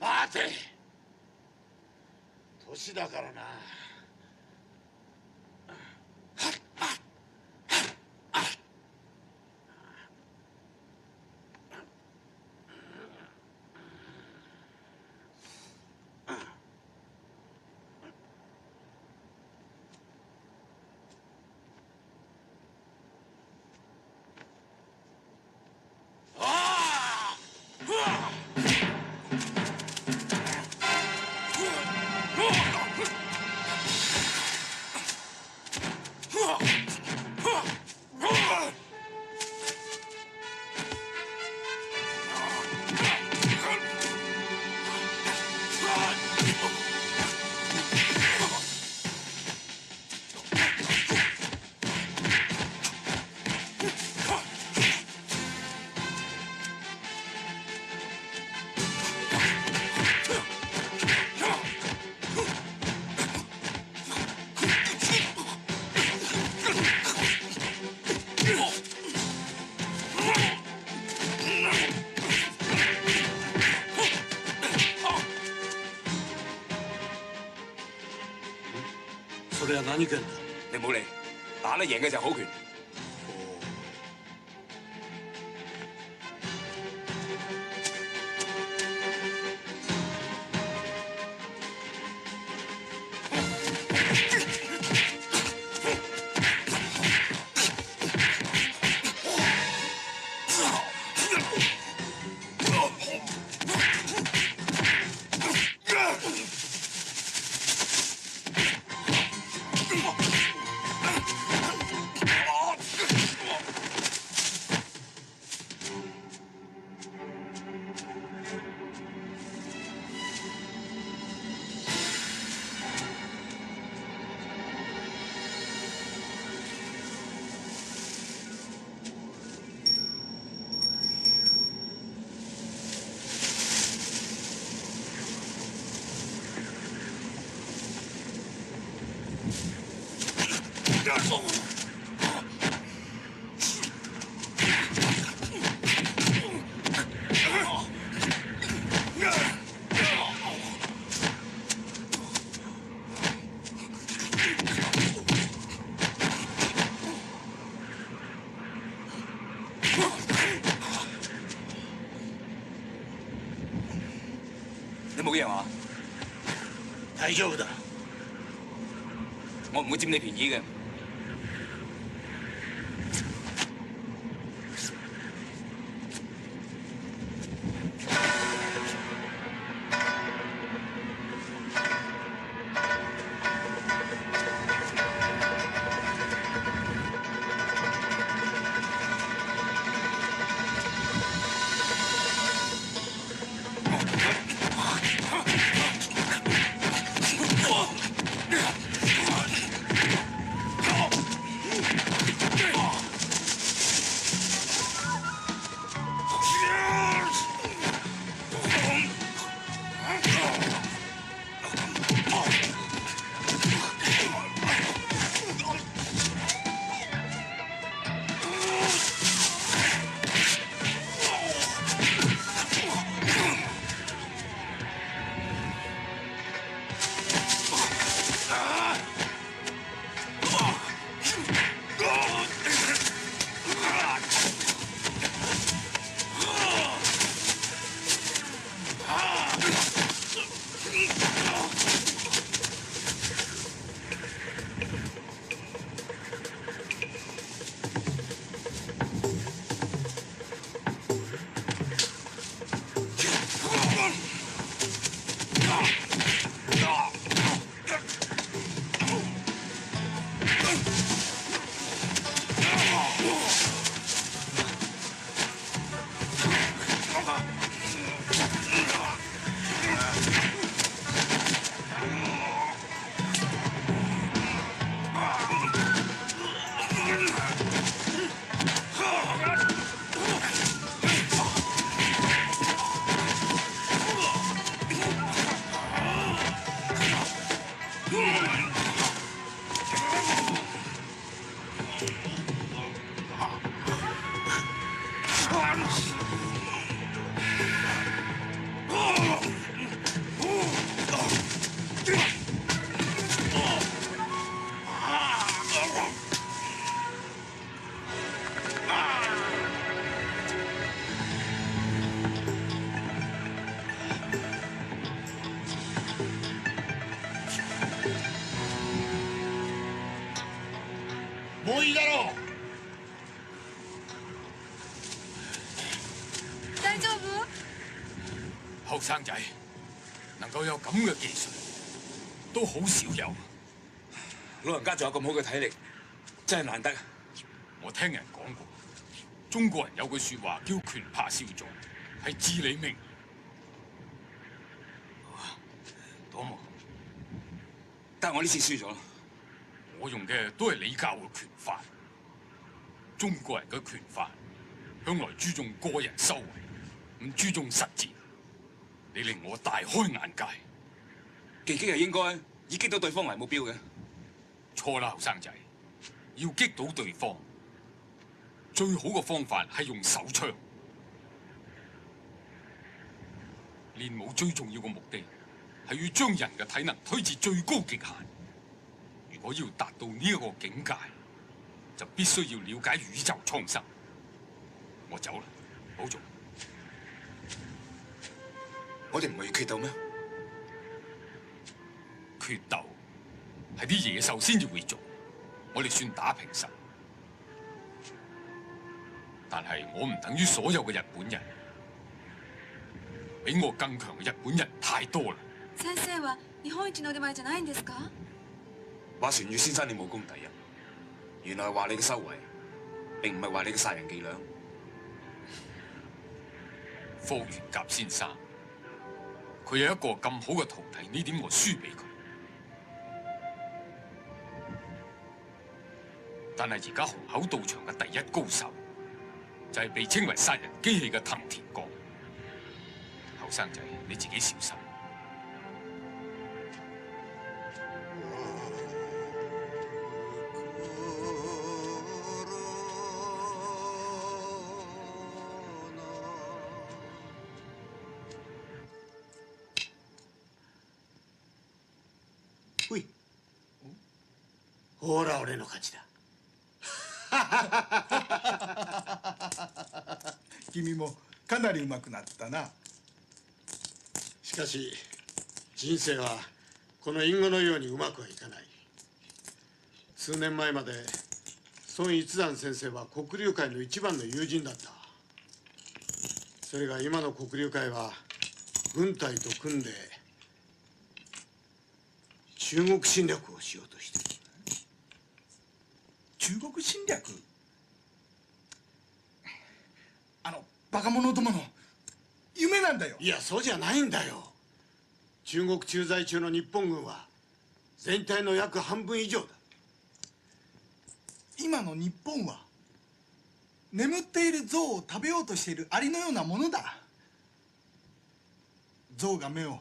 待て。年だからな。何拳だ？你冇理，打得贏嘅就好拳。你冇嘢嘛？大丈夫だ。我唔會佔你便宜嘅。もういいだろう。大丈夫？後生仔能夠有咁嘅技術，都好少有。老人家仲有咁好嘅體力，真係難得。我聽人講過，中國人有句説話叫拳怕少壯，係至理名言。多麼？但係我呢次輸咗。我用嘅都係你教嘅拳法。中國人嘅拳法向來注重個人修為，唔注重實戰。你令我大開眼界。技擊係應該以擊倒對方為目標嘅。錯啦，後生仔，要擊倒對方，最好嘅方法係用手槍。練武最重要嘅目的係要將人嘅體能推至最高極限。如果要達到呢一個境界，就必須要了解宇宙蒼生。我走啦，保重。我哋唔係要決鬥咩？決鬥係啲野獸先至會做，我哋算打平手。但係我唔等於所有嘅日本人，比我更強嘅日本人太多啦。先生は日本一の腕前じゃないんですか？話船月先生你武功第一，原來係話你嘅修為，並唔係話你嘅殺人伎倆。霍元甲先生，佢有一個咁好嘅徒弟，呢點我輸俾佢。但係而家虹口道場嘅第一高手，就係被稱為殺人機器嘅藤田剛。後生仔，你自己小心。ほい。ほら俺の勝ちだ。君もかなり上手くなったな。しかし人生はこの隠語のようにうまくはいかない。数年前まで孫一山先生は黒竜会の一番の友人だった。それが今の黒竜会は軍隊と組んで中国侵略をしようとしている。中国侵略？バカ者どもの夢なんだよ。いやそうじゃないんだよ。中国駐在中の日本軍は全体の約半分以上だ。今の日本は眠っている象を食べようとしているアリのようなものだ。象が目を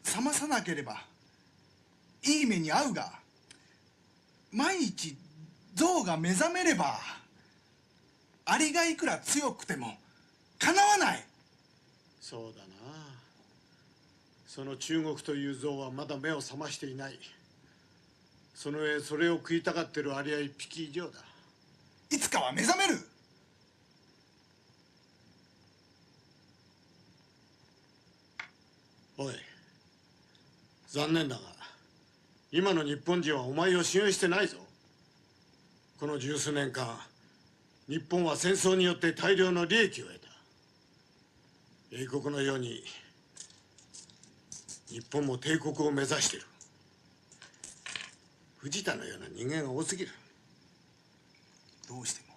覚まさなければいい目に遭うが、毎日象が目覚めればアリがいくら強くてもかなわない。そうだな。その中国という象はまだ目を覚ましていない。その上それを食いたがってるアリは一匹以上だ。いつかは目覚める。おい、残念だが今の日本人はお前を信用してないぞ。この十数年間日本は戦争によって大量の利益を得た。英国のように日本も帝国を目指している。藤田のような人間が多すぎる。どうしても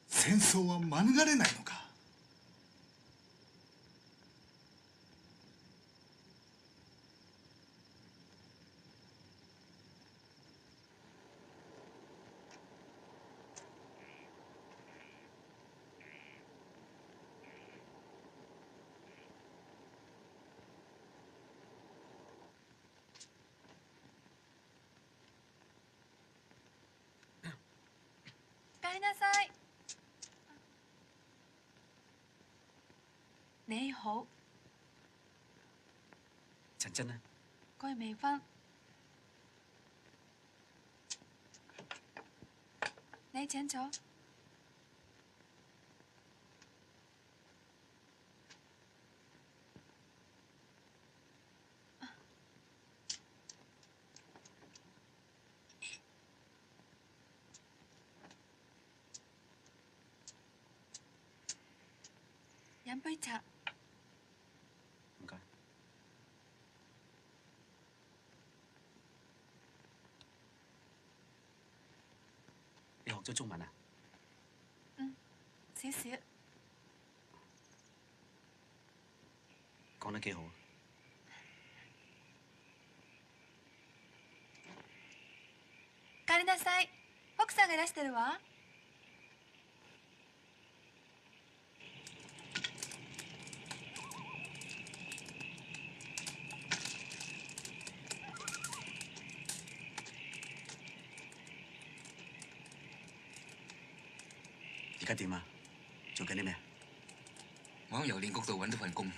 戦争は免れないのか。おかえりなさい。你好。陳真啊，我係美芬。你請坐。飲杯茶。唔該。你學咗中文啊？嗯，少少。講得幾好啊！おかえりなさい。奥さんがいらしてるわ。而家點啊？做緊啲咩啊？我喺郵電局度揾到份工。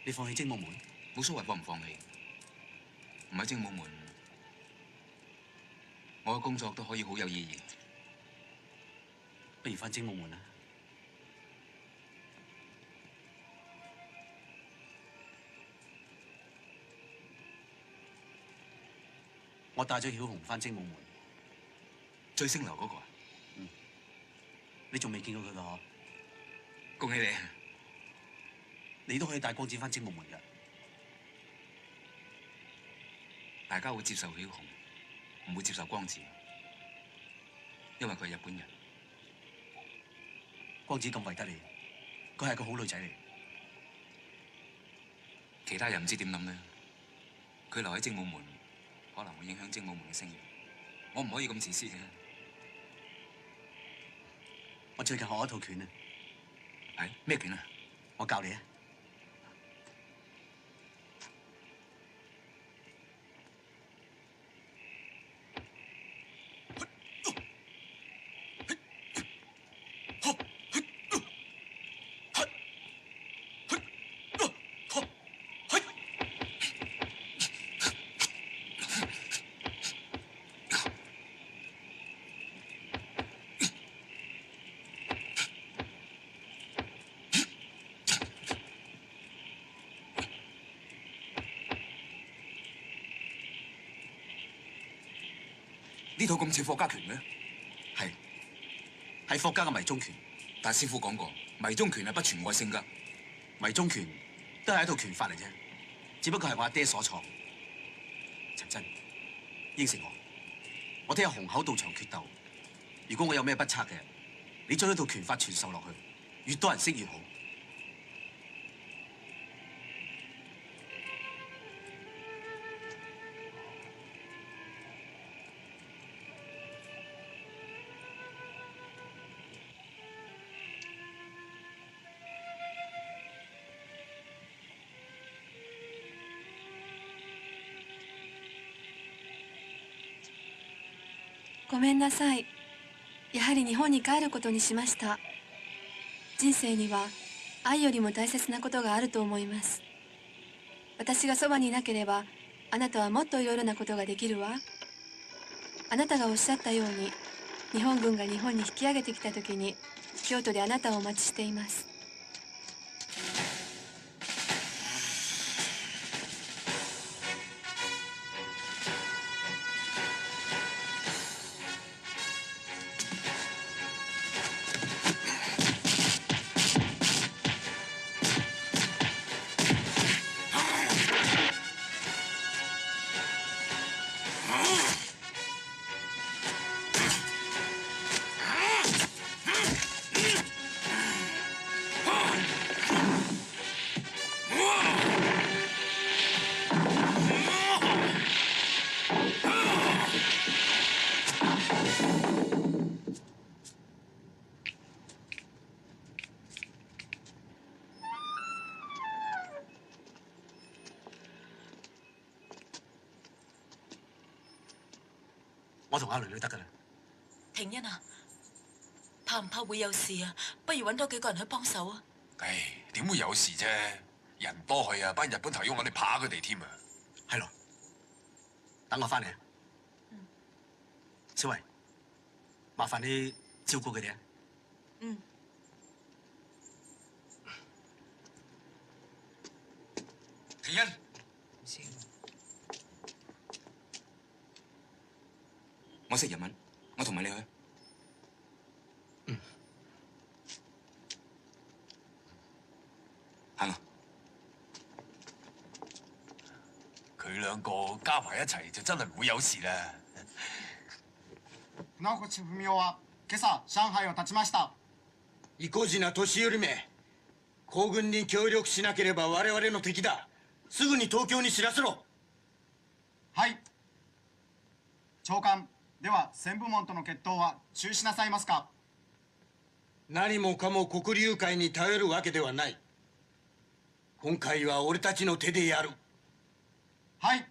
你放棄精武門？冇所謂放唔放棄。唔喺精武門，我嘅工作都可以好有意義。不如翻精武門啦。我帶咗曉紅翻精武門，最升流嗰個啊？你仲未見過佢㗎嗬？恭喜你！你都可以帶光子翻精武門㗎。大家會接受曉紅，唔會接受光子，因為佢係日本人。光子咁為得你，佢係個好女仔嚟。其他人唔知點諗咧。佢留喺精武門，可能會影響精武門嘅聲譽。我唔可以咁自私嘅。我最近學一套拳啊。係咩拳啊？我教你啊。呢套咁似霍家拳嘅，係霍家嘅迷蹤拳。但師傅講過，迷蹤拳係不存愛性㗎。迷蹤拳都係一套拳法嚟啫，只不過係我阿爹所創。陳真，應承我聽日紅口到場決鬥。如果我有咩不測嘅，你將呢套拳法傳授落去，越多人識越好。ごめんなさい。やはり日本に帰ることにしました。人生には愛よりも大切なことがあると思います。私がそばにいなければあなたはもっといろいろなことができるわ。あなたがおっしゃったように日本軍が日本に引き上げてきた時に京都であなたをお待ちしています。我同阿女女得㗎啦。婷欣啊，怕唔怕會有事啊？不如揾多幾個人去幫手啊！唉，點會有事啫？人多去啊，班日本頭要我哋扒佢哋添啊！係咯，等我翻嚟啊。小維，麻煩你照顧佢哋啊。嗯。婷欣。我識日文，我同埋你去。行啦。佢兩個加埋一齊就真係唔會有事啦。船越文雄は今朝上海を発ちました。意固地な年寄りめ、皇軍に協力しなければ我々の敵だ。すぐに東京に知らせろ。はい。長官。では旋風門との決闘は中止なさいますか。何もかも黒竜会に頼るわけではない。今回は俺たちの手でやる。はい。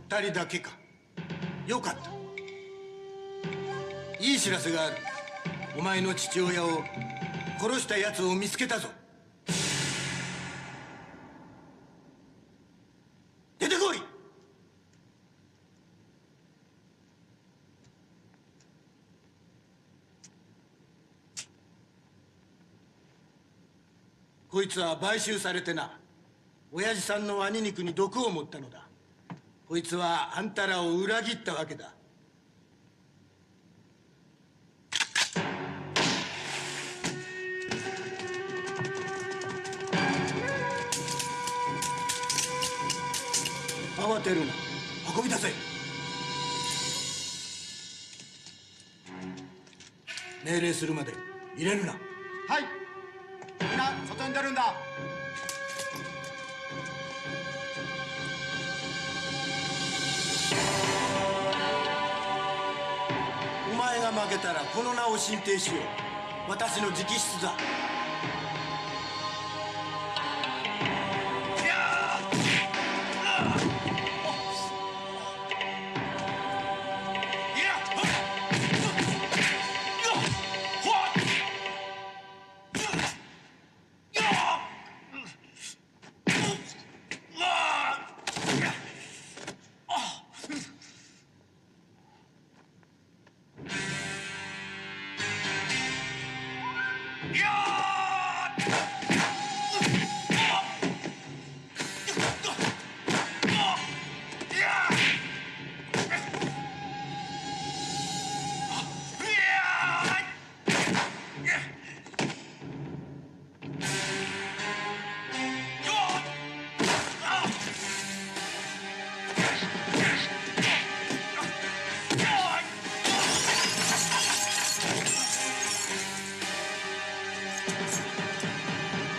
2人だけか。よかった。いい知らせがある。お前の父親を殺した奴を見つけたぞ。出てこい。こいつは買収されてな、親父さんのワニ肉に毒を持ったのだ。こいつはあんたらを裏切ったわけだ。慌てるな。運び出せ。命令するまで入れるな。はい。みんな外に出るんだ。お前が負けたらこの名を進呈しよう。私の直筆だ。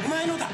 お前のだ。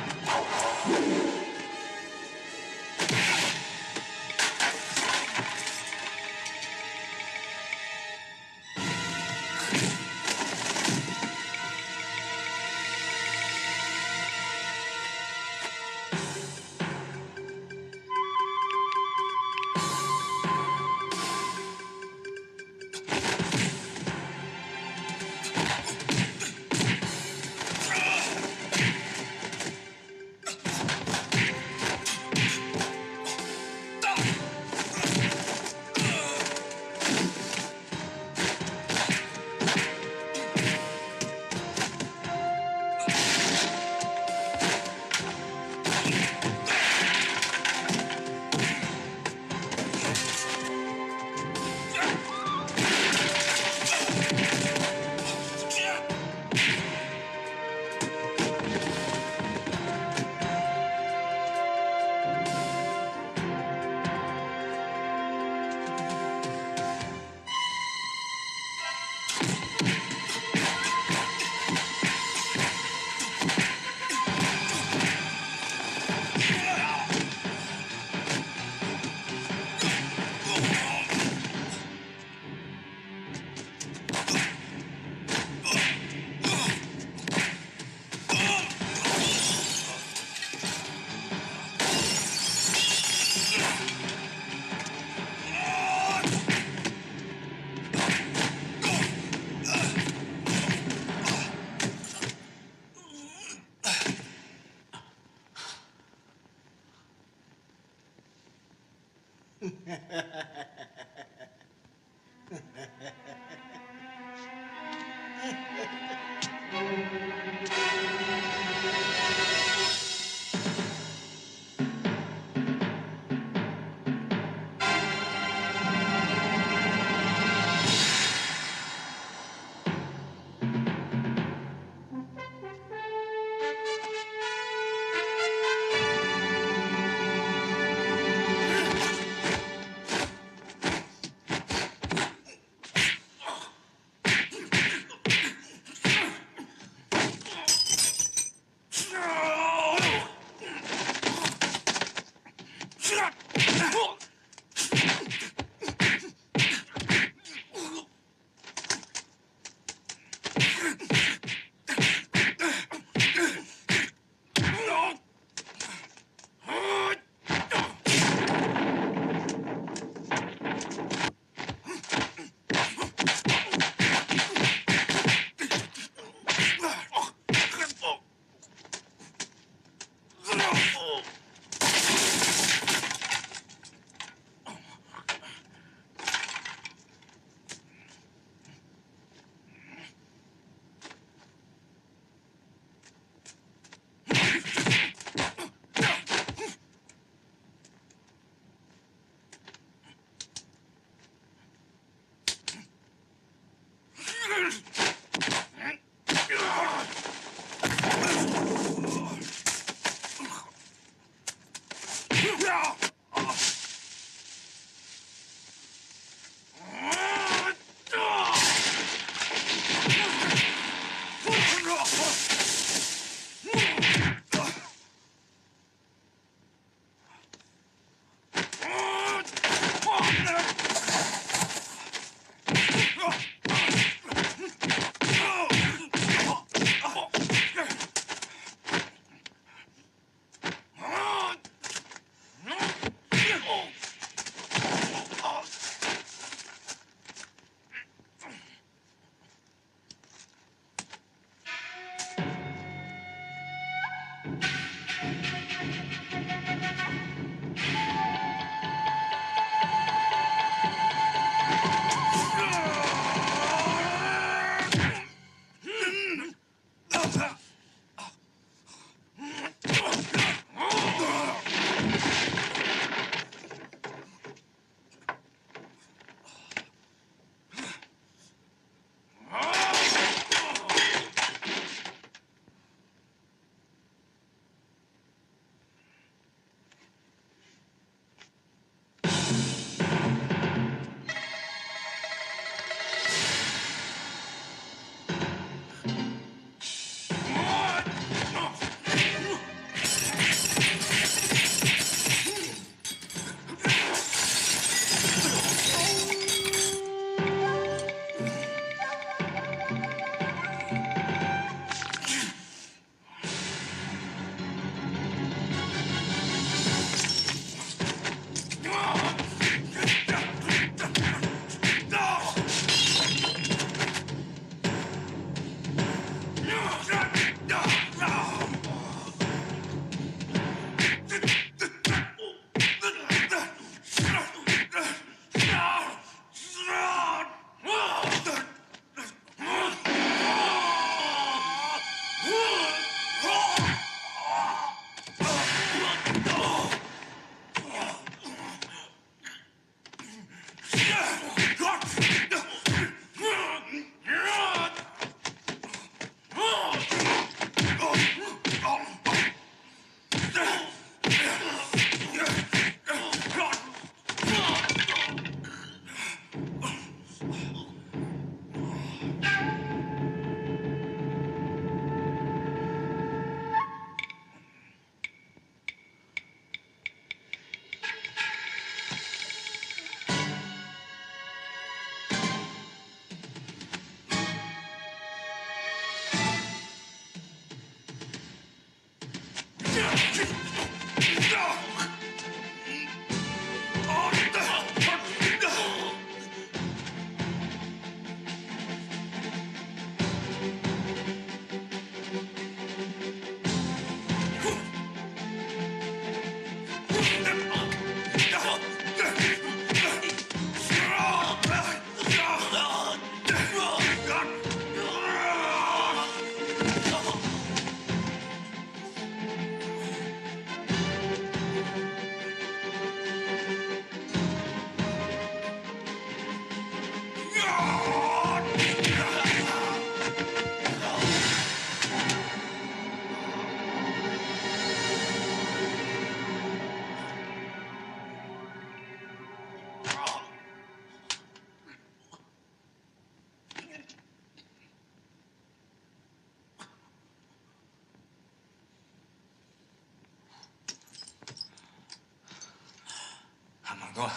哥，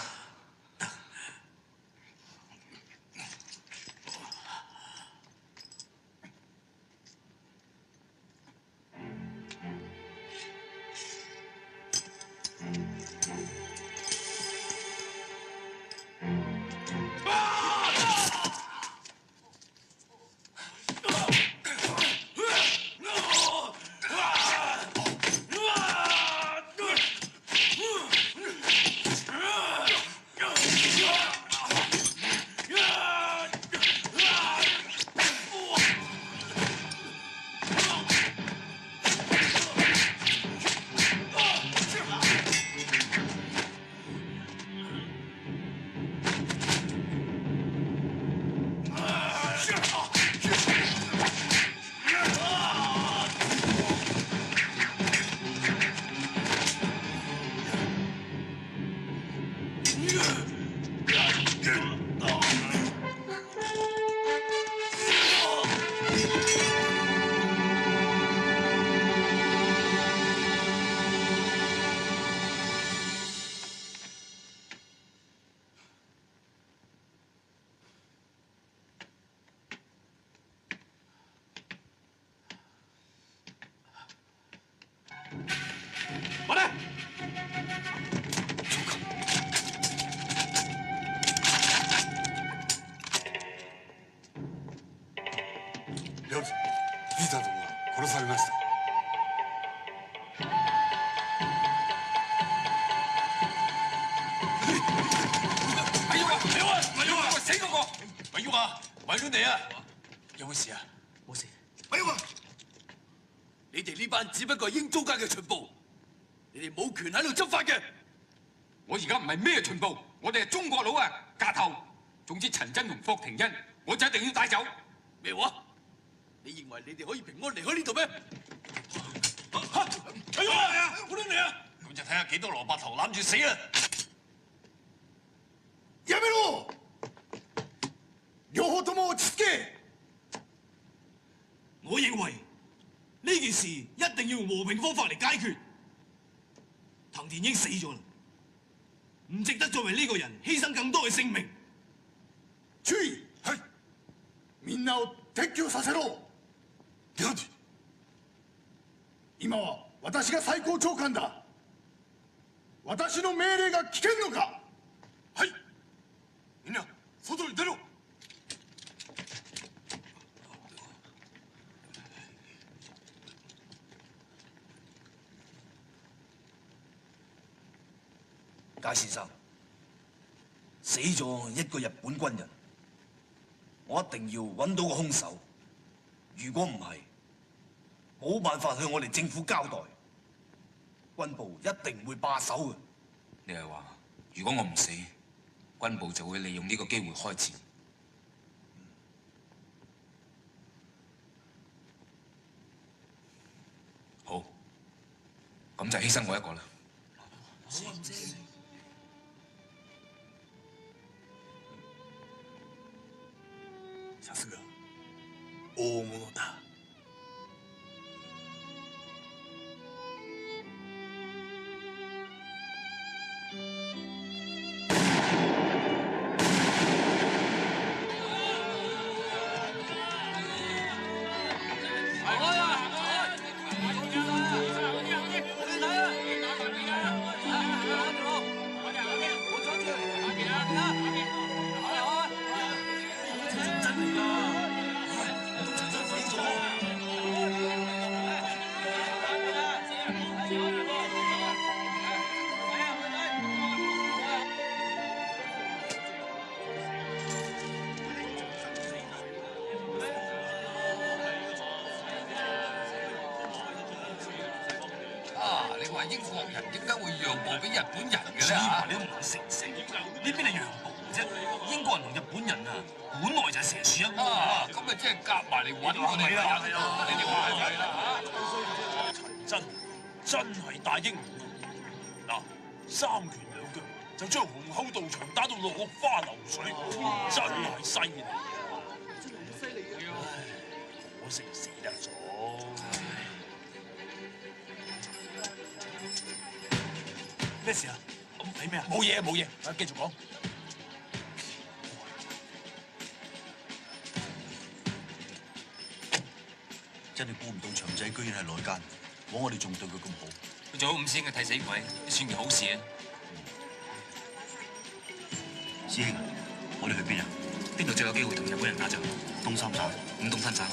れ夜藤田殿が殺されました。死嗰個，咪喐啊！咪亂嚟啊！有冇事啊？冇事。咪喐啊！你哋呢班只不過係英租界嘅巡捕，你哋冇權喺度執法嘅。我而家唔係咩巡捕，我哋係中國佬啊！架頭。總之陳真同霍廷恩，我就一定要帶走。咩話？你認為你哋可以平安離開呢度咩？咪喐啊！好亂嚟啊！咁就睇下幾多蘿蔔頭攬住死啊！やめろ！両方とも落ち着け！我認為呢件事一定要用和平方法嚟解決。藤田英死咗啦，唔值得再為呢個人犧牲更多嘅性命。注意！はい。みんなを撤去させろ。今は私が最高長官だ。私の命令が聞けんのか？はい。みんな外に出ろ。解先生，死咗一個日本軍人，我一定要揾到個兇手。如果唔係，冇辦法向我哋政府交代，軍部一定會罷手嘅。你係話，如果我唔死，軍部就會利用呢個機會開戰？好，咁就犧牲我一個啦。さすが大物だ。你話英國人點解會讓步俾日本人嘅咧？你都唔肯承認，呢邊係讓步啫。英國人同日本人啊，本來就係蛇鼠一窩啊。咁咪即係夾埋嚟揾我哋啦。你哋話係咪啦？陳真係大英雄嗱，三拳兩腳就將虹口道場打到落花流水，真係犀利。可惜死得咗。咩事啊？睇咩啊？冇嘢冇嘢，繼續講。真係估唔到長仔居然係內奸，枉我哋仲對佢咁好。佢做咗5仙嘅替死鬼，算件好事啊！師兄，我哋去邊啊？邊度最有機會同日本人打仗？東三省。咁東三省。